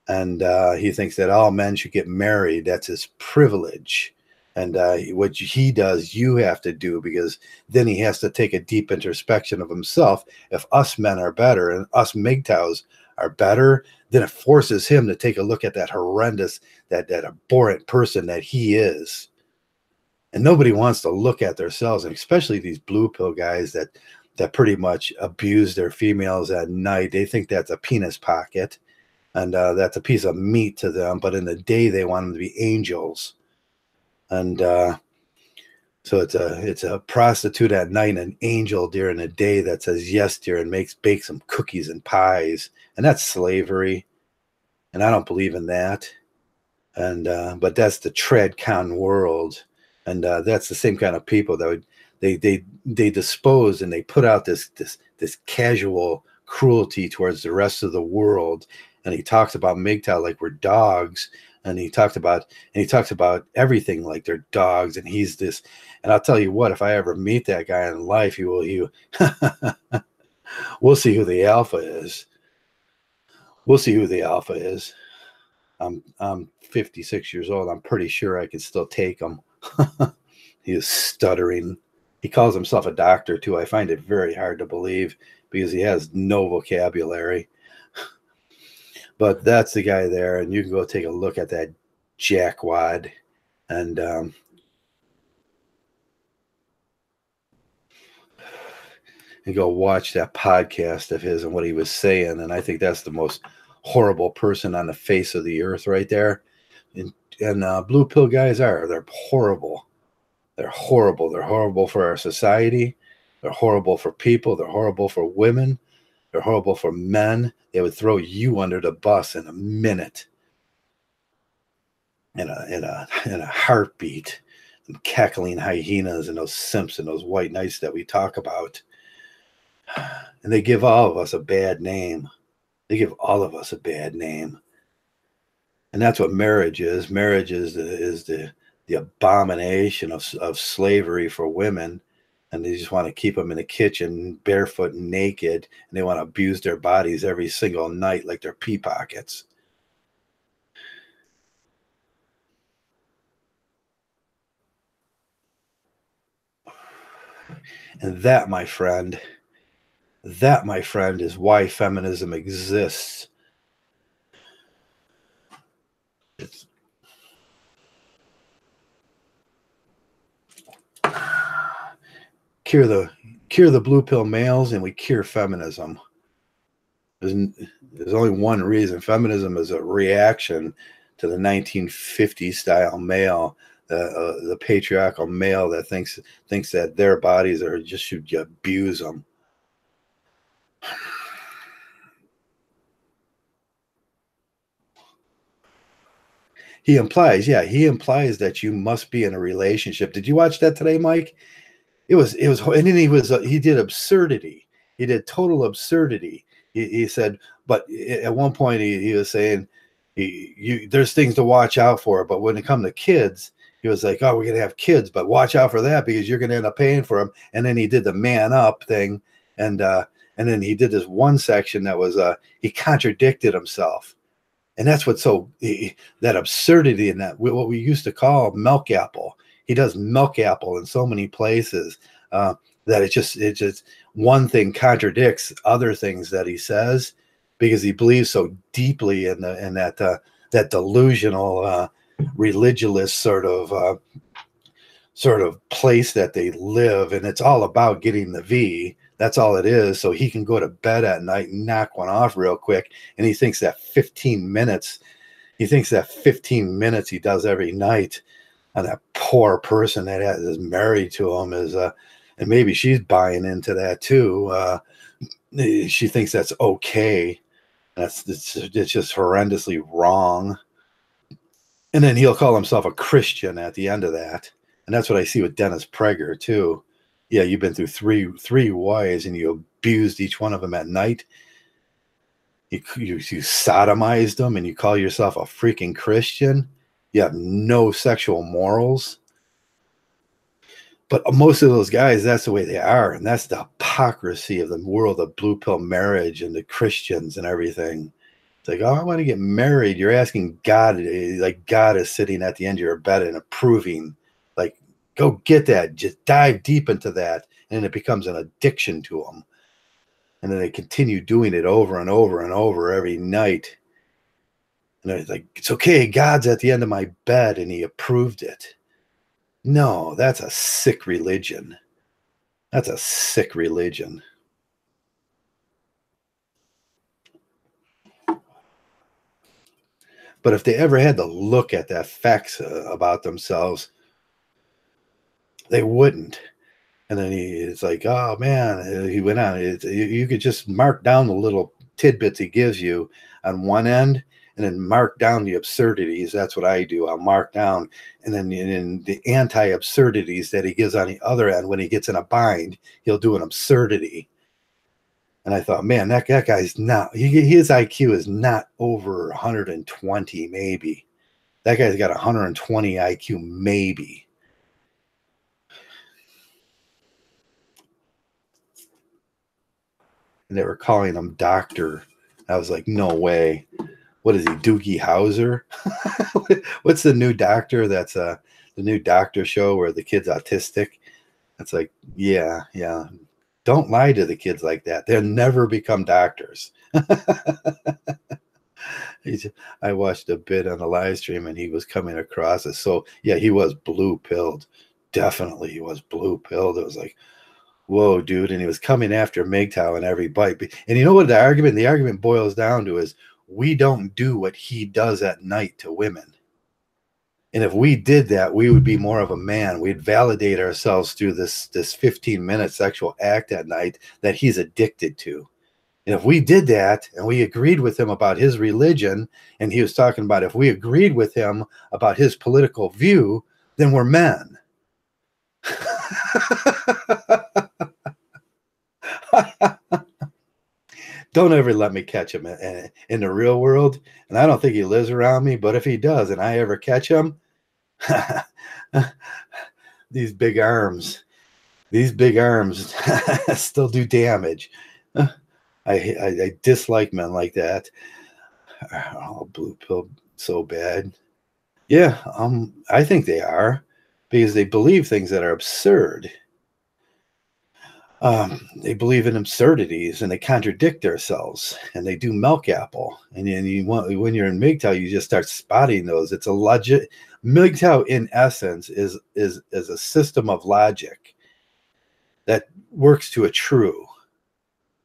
And he thinks that all men should get married. That's his privilege. And what he does, you have to do, because then he has to take a deep introspection of himself. If us men are better and us Mgtows are better, then it forces him to take a look at that horrendous, that abhorrent person that he is. And nobody wants to look at themselves, and especially these blue pill guys that pretty much abuse their females at night. They think that's a penis pocket, and that's a piece of meat to them. But in the day, they want them to be angels. And so it's a prostitute at night and an angel during the day that says yes, dear, and bakes some cookies and pies. And that's slavery. And I don't believe in that. And but that's the trad con world. And that's the same kind of people that would they dispose and they put out this casual cruelty towards the rest of the world. And he talks about Mgtow like we're dogs. And he talks about everything like they're dogs, and he's this. And I'll tell you what, if I ever meet that guy in life, he We'll see who the alpha is. We'll see who the alpha is. I'm 56 years old. I'm pretty sure I can still take him. He is stuttering. He calls himself a doctor too. I find it very hard to believe because he has no vocabulary. But that's the guy there, and you can go take a look at that jackwad, and go watch that podcast of his and what he was saying. And I think that's the most horrible person on the face of the earth right there. And blue pill guys they're horrible. They're horrible. They're horrible for our society. They're horrible for people. They're horrible for women. They're horrible for men. They would throw you under the bus in a minute, in a heartbeat. Them cackling hyenas and those simps and those white knights that we talk about. And they give all of us a bad name. They give all of us a bad name. And that's what marriage is. Marriage is the abomination of slavery for women. And they just want to keep them in the kitchen barefoot and naked. And they want to abuse their bodies every single night like they're pea pockets. And that, my friend, is why feminism exists. It's cure the blue pill males, and we cure feminism. There's only one reason. Feminism is a reaction to the 1950s style male, the patriarchal male that thinks that their bodies are just should you abuse them. He implies that you must be in a relationship. Did you watch that today, Mike? It was, and then he did absurdity. He did total absurdity. He said, but at one point he was saying, there's things to watch out for, but when it comes to kids, he was like, oh, we're going to have kids, but watch out for that because you're going to end up paying for them. And then he did the man up thing. And then he did this one section that was, he contradicted himself. And that's what's that absurdity in that, what we used to call milk apple. He does milk apple in so many places that it's just one thing contradicts other things that he says because he believes so deeply in that delusional religious sort of place that they live, and it's all about getting the V. That's all it is. So he can go to bed at night and knock one off real quick, and he thinks that 15 minutes he does every night on that poor person that is married to him is and maybe she's buying into that too. She thinks that's okay. It's just horrendously wrong. And then he'll call himself a Christian at the end of that. And that's what I see with Dennis Prager too. Yeah, you've been through three wives and you abused each one of them at night. You sodomized them and you call yourself a freaking Christian. You have no sexual morals. But most of those guys, that's the way they are. And that's the hypocrisy of the world of blue pill marriage and the Christians and everything. It's like, oh, I want to get married. You're asking God, like God is sitting at the end of your bed and approving. Like, go get that. Just dive deep into that. And it becomes an addiction to them. And then they continue doing it over and over and over every night. And they're like, it's okay. God's at the end of my bed and he approved it. No, that's a sick religion. That's a sick religion. But if they ever had to look at that facts about themselves, they wouldn't. And then it's like, oh man, he went on. You could just mark down the little tidbits he gives you on one end, and then mark down the absurdities. That's what I do. I'll mark down, and then in the anti-absurdities that he gives on the other end, when he gets in a bind, he'll do an absurdity. And I thought, man, that guy's not. His IQ is not over 120, maybe. That guy's got 120 IQ, maybe. and they were calling him doctor. I was like, no way. What is he, Doogie Howser? What's the new doctor? That's the new doctor show where the kid's autistic. It's like, yeah. Don't lie to the kids like that. They'll never become doctors. I watched a bit on a live stream and he was coming across it. So yeah, he was blue pilled. Definitely he was blue pilled. It was like, whoa, dude. And he was coming after Mgtow in every bite. And you know what the argument boils down to is, we don't do what he does at night to women. And if we did that, we would be more of a man. We'd validate ourselves through this 15-minute sexual act at night that he's addicted to. And if we did that and we agreed with him about his religion, and he was talking about if we agreed with him about his political view, then we're men. Don't ever let me catch him in the real world. And I don't think he lives around me, but if he does and I ever catch him, these big arms still do damage. I dislike men like that. Oh, blue pill so bad. Yeah, I think they are, because they believe things that are absurd. They believe in absurdities and they contradict themselves, and they do milk apple. And when you're in Mgtow, you just start spotting those. It's a logic. Mgtow, in essence, is a system of logic that works to a true.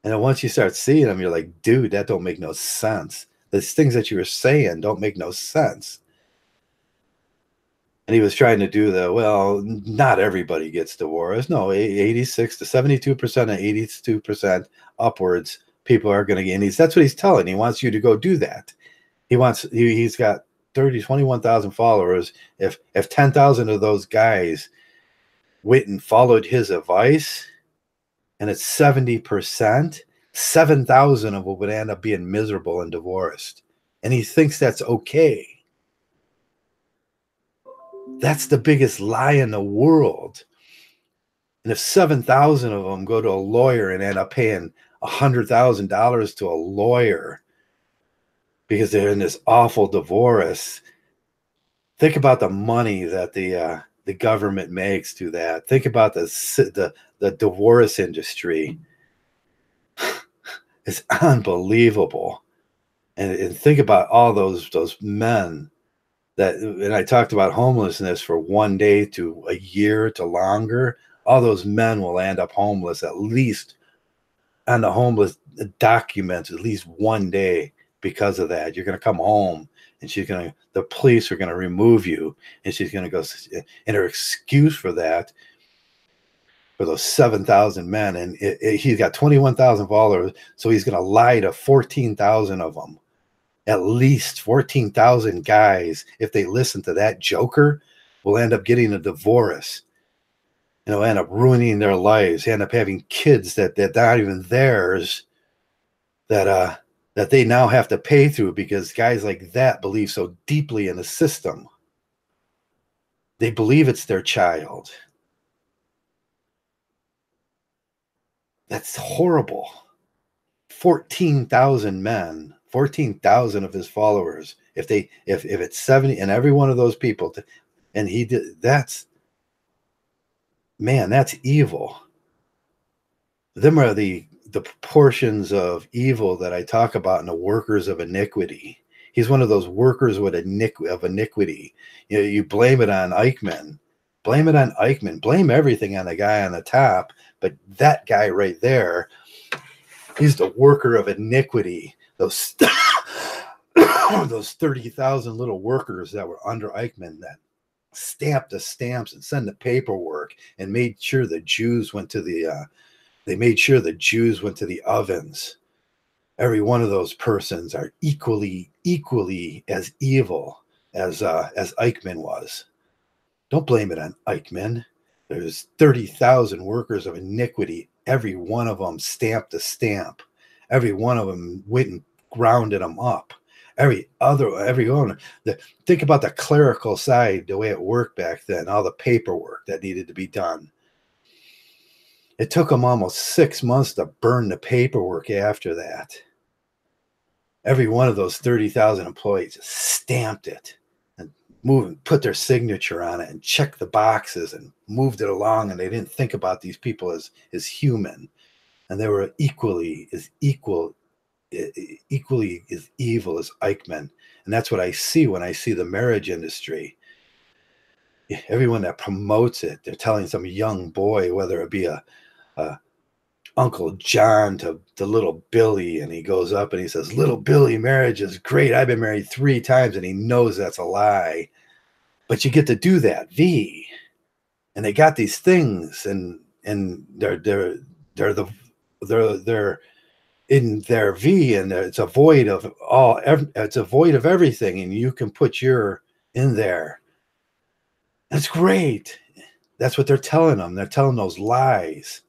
And then once you start seeing them, you're like, dude, that don't make no sense. These things that you were saying don't make no sense. And he was trying to do well, not everybody gets divorced. No, 86 to 72% and 82% upwards, people are going to get. And that's what he's telling. He wants you to go do that. He's got 21,000 followers. If 10,000 of those guys went and followed his advice, and it's 70%, 7,000 of them would end up being miserable and divorced. And he thinks that's okay. That's the biggest lie in the world. And if 7,000 of them go to a lawyer and end up paying $100,000 to a lawyer because they're in this awful divorce, think about the money that the government makes to that. Think about the divorce industry. It's unbelievable. And think about all those men and I talked about homelessness for 1 day to a year to longer. All those men will end up homeless, at least on the homeless documents, at least 1 day because of that. You're going to come home and the police are going to remove you, and she's going to go, and her excuse for that, for those 7,000 men, and he's got 21,000 followers, so he's going to lie to 14,000 of them. At least 14,000 guys, if they listen to that joker, will end up getting a divorce. End up ruining their lives, end up having kids that not even theirs, that they now have to pay through because guys like that believe so deeply in the system. They believe it's their child. That's horrible. 14,000 men. 14,000 of his followers. If it's 70, and every one of those people, and he did, that's evil. Them are the proportions of evil that I talk about in the workers of iniquity. He's one of those workers of iniquity. You blame it on Eichmann. Blame it on Eichmann. Blame everything on the guy on the top. But that guy right there, he's the worker of iniquity. Those 30,000 little workers that were under Eichmann that stamped the stamps and sent the paperwork and made sure the Jews went to the ovens. Every one of those persons are equally as evil as Eichmann was. Don't blame it on Eichmann. There's 30,000 workers of iniquity. Every one of them stamped a stamp. Every one of them went and grounded them up. Every owner. Think about the clerical side, the way it worked back then, all the paperwork that needed to be done. It took them almost 6 months to burn the paperwork after that. Every one of those 30,000 employees just stamped it and put their signature on it and checked the boxes and moved it along. And they didn't think about these people as human. And they were equally as evil as Eichmann. And that's what I see when I see the marriage industry. Everyone that promotes it, they're telling some young boy, whether it be a Uncle John to little Billy, and he goes up and he says, little Billy, marriage is great. I've been married 3 times, and he knows that's a lie. But you get to do that, V. And they got these things, and they're in their V, and it's a void of everything, and you can put your in there. That's great. That's what they're telling them. They're telling those lies.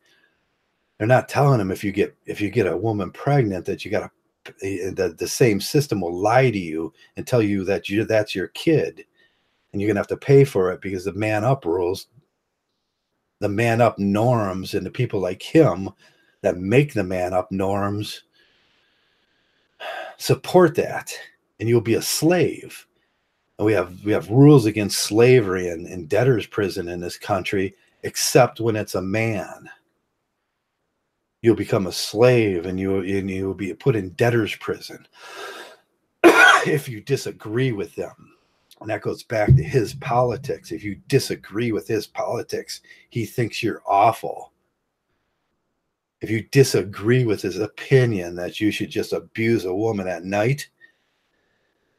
They're not telling them if you get a woman pregnant that you got to, the same system will lie to you and tell you that that's your kid, and you're gonna have to pay for it because the man up rules, the man up norms, and the people like him that make the man up norms support that, and you'll be a slave. And we have rules against slavery and debtor's prison in this country, except when it's a man. You'll become a slave, and you'll be put in debtor's prison if you disagree with them. And that goes back to his politics. If you disagree with his politics, he thinks you're awful. If you disagree with his opinion that you should just abuse a woman at night,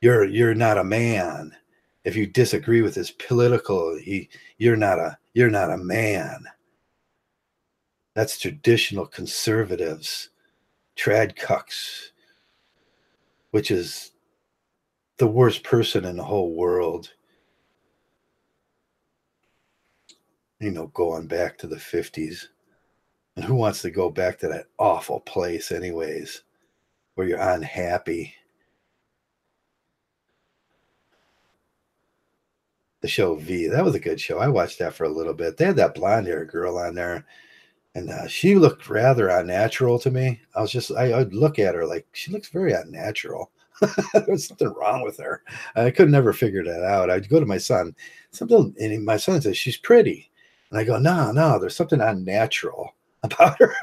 you're not a man. If you disagree with his political, you're not a man. That's traditional conservatives, trad cucks, which is the worst person in the whole world. Going back to the 50s. And who wants to go back to that awful place anyways, where you're unhappy? The show V, that was a good show. I watched that for a little bit. They had that blonde-haired girl on there, and she looked rather unnatural to me. I'd look at her like, she looks very unnatural. There's something wrong with her. I could never figure that out. I'd go to my son, and my son says, she's pretty. And I go, no, there's something unnatural about her.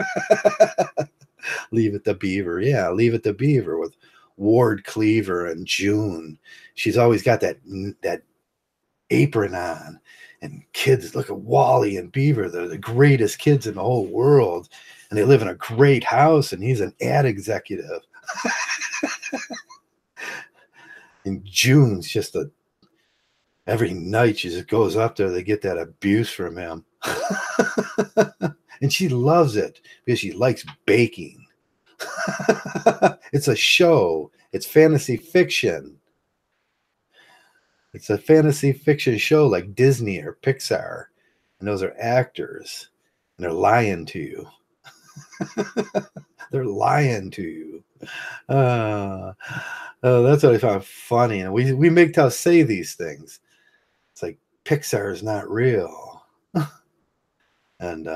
Leave It to Beaver. Yeah, Leave It to Beaver with Ward Cleaver and June. She's always got that apron on. And kids, look at Wally and Beaver. They're the greatest kids in the whole world. And they live in a great house, and he's an ad executive. And June's just every night she just goes up there, they get that abuse from him. And she loves it because she likes baking. It's a show. It's fantasy fiction. It's a fantasy fiction show like Disney or Pixar. And those are actors. And they're lying to you. They're lying to you. That's what I found funny. And we Mgtow say these things. It's like Pixar is not real. And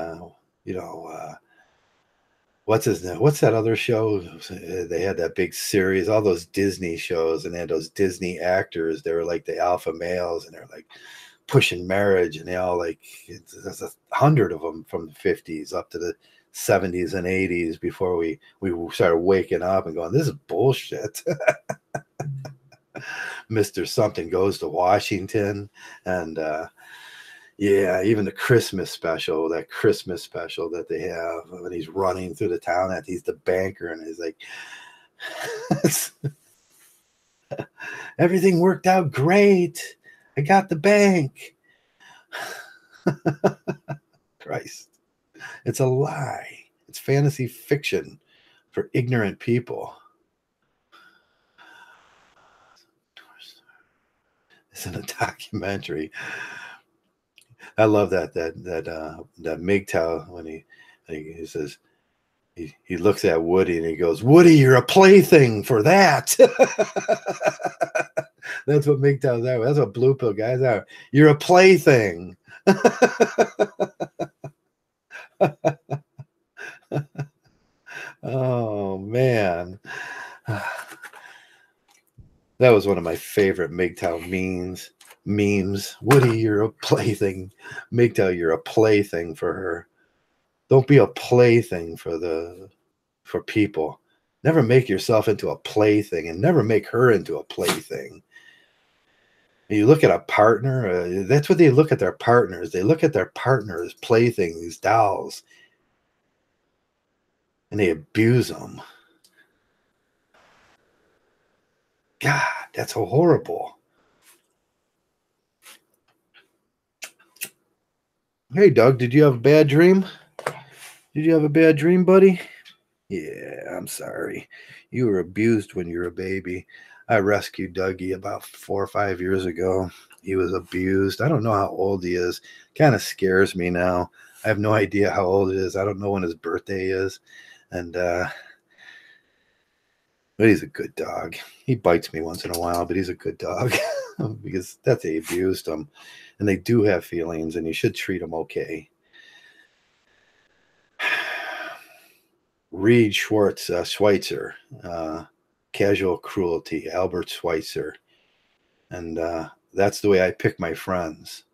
what's his name? What's that other show? They had that big series, all those Disney shows, and they had those Disney actors. They were like the alpha males, and they're like pushing marriage, and they all there's 100 of them from the 50s up to the 70s and 80s before we started waking up and going, this is bullshit. Mr. Something Goes to Washington, and yeah, even the Christmas special, that they have when he's running through the town, that he's the banker, and he's like, everything worked out great. I got the bank. Christ. It's a lie. It's fantasy fiction for ignorant people. It's in a documentary. I love that Mgtow when he says he looks at Woody and he goes, Woody, you're a plaything for that. That's what Mgtow's are. That's what blue pill guys are. You're a plaything. That was one of my favorite Mgtow memes. Woody, you're a plaything. Mgtow, you're a plaything for her. Don't be a plaything for people. Never make yourself into a plaything, and never make her into a plaything. You look at a partner, that's what they look at their partners. They look at their partners, playthings, dolls, and they abuse them. God, that's so horrible. Hey, Doug, did you have a bad dream? Did you have a bad dream, buddy? Yeah, I'm sorry. You were abused when you were a baby. I rescued Dougie about 4 or 5 years ago. He was abused. I don't know how old he is. Kind of scares me now. I have no idea how old it is. I don't know when his birthday is. And but he's a good dog. He bites me once in a while, but he's a good dog because that's they abused him. And they do have feelings, and you should treat them okay. Reed Schweitzer, Casual Cruelty, Albert Schweitzer. And that's the way I pick my friends.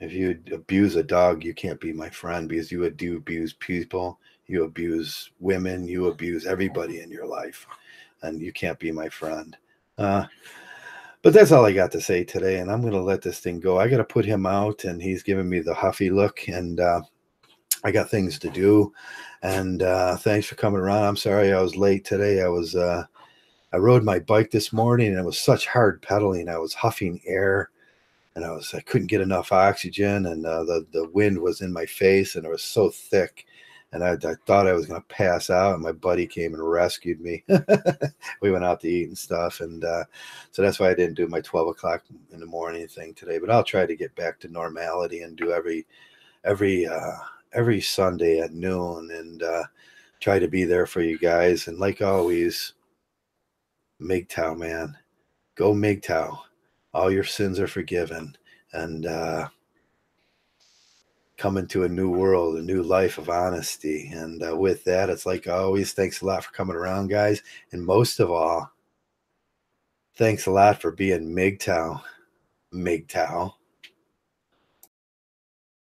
If you abuse a dog, you can't be my friend because you do abuse people, you abuse women, you abuse everybody in your life, and you can't be my friend. But that's all I got to say today, and I'm going to let this thing go. I got to put him out, and he's giving me the huffy look, and I got things to do. And thanks for coming around. I'm sorry I was late today. I rode my bike this morning, and it was such hard pedaling. I was huffing air, and I couldn't get enough oxygen, and the wind was in my face, and it was so thick, and I thought I was going to pass out, and my buddy came and rescued me. We went out to eat and stuff, and so that's why I didn't do my 12 o'clock in the morning thing today. But I'll try to get back to normality and do every Sunday at noon, and try to be there for you guys. And like always, Mgtow, man. Go Mgtow. All your sins are forgiven. And come into a new world, a new life of honesty. And with that, it's like always, thanks a lot for coming around, guys. And most of all, thanks a lot for being Mgtow. Mgtow.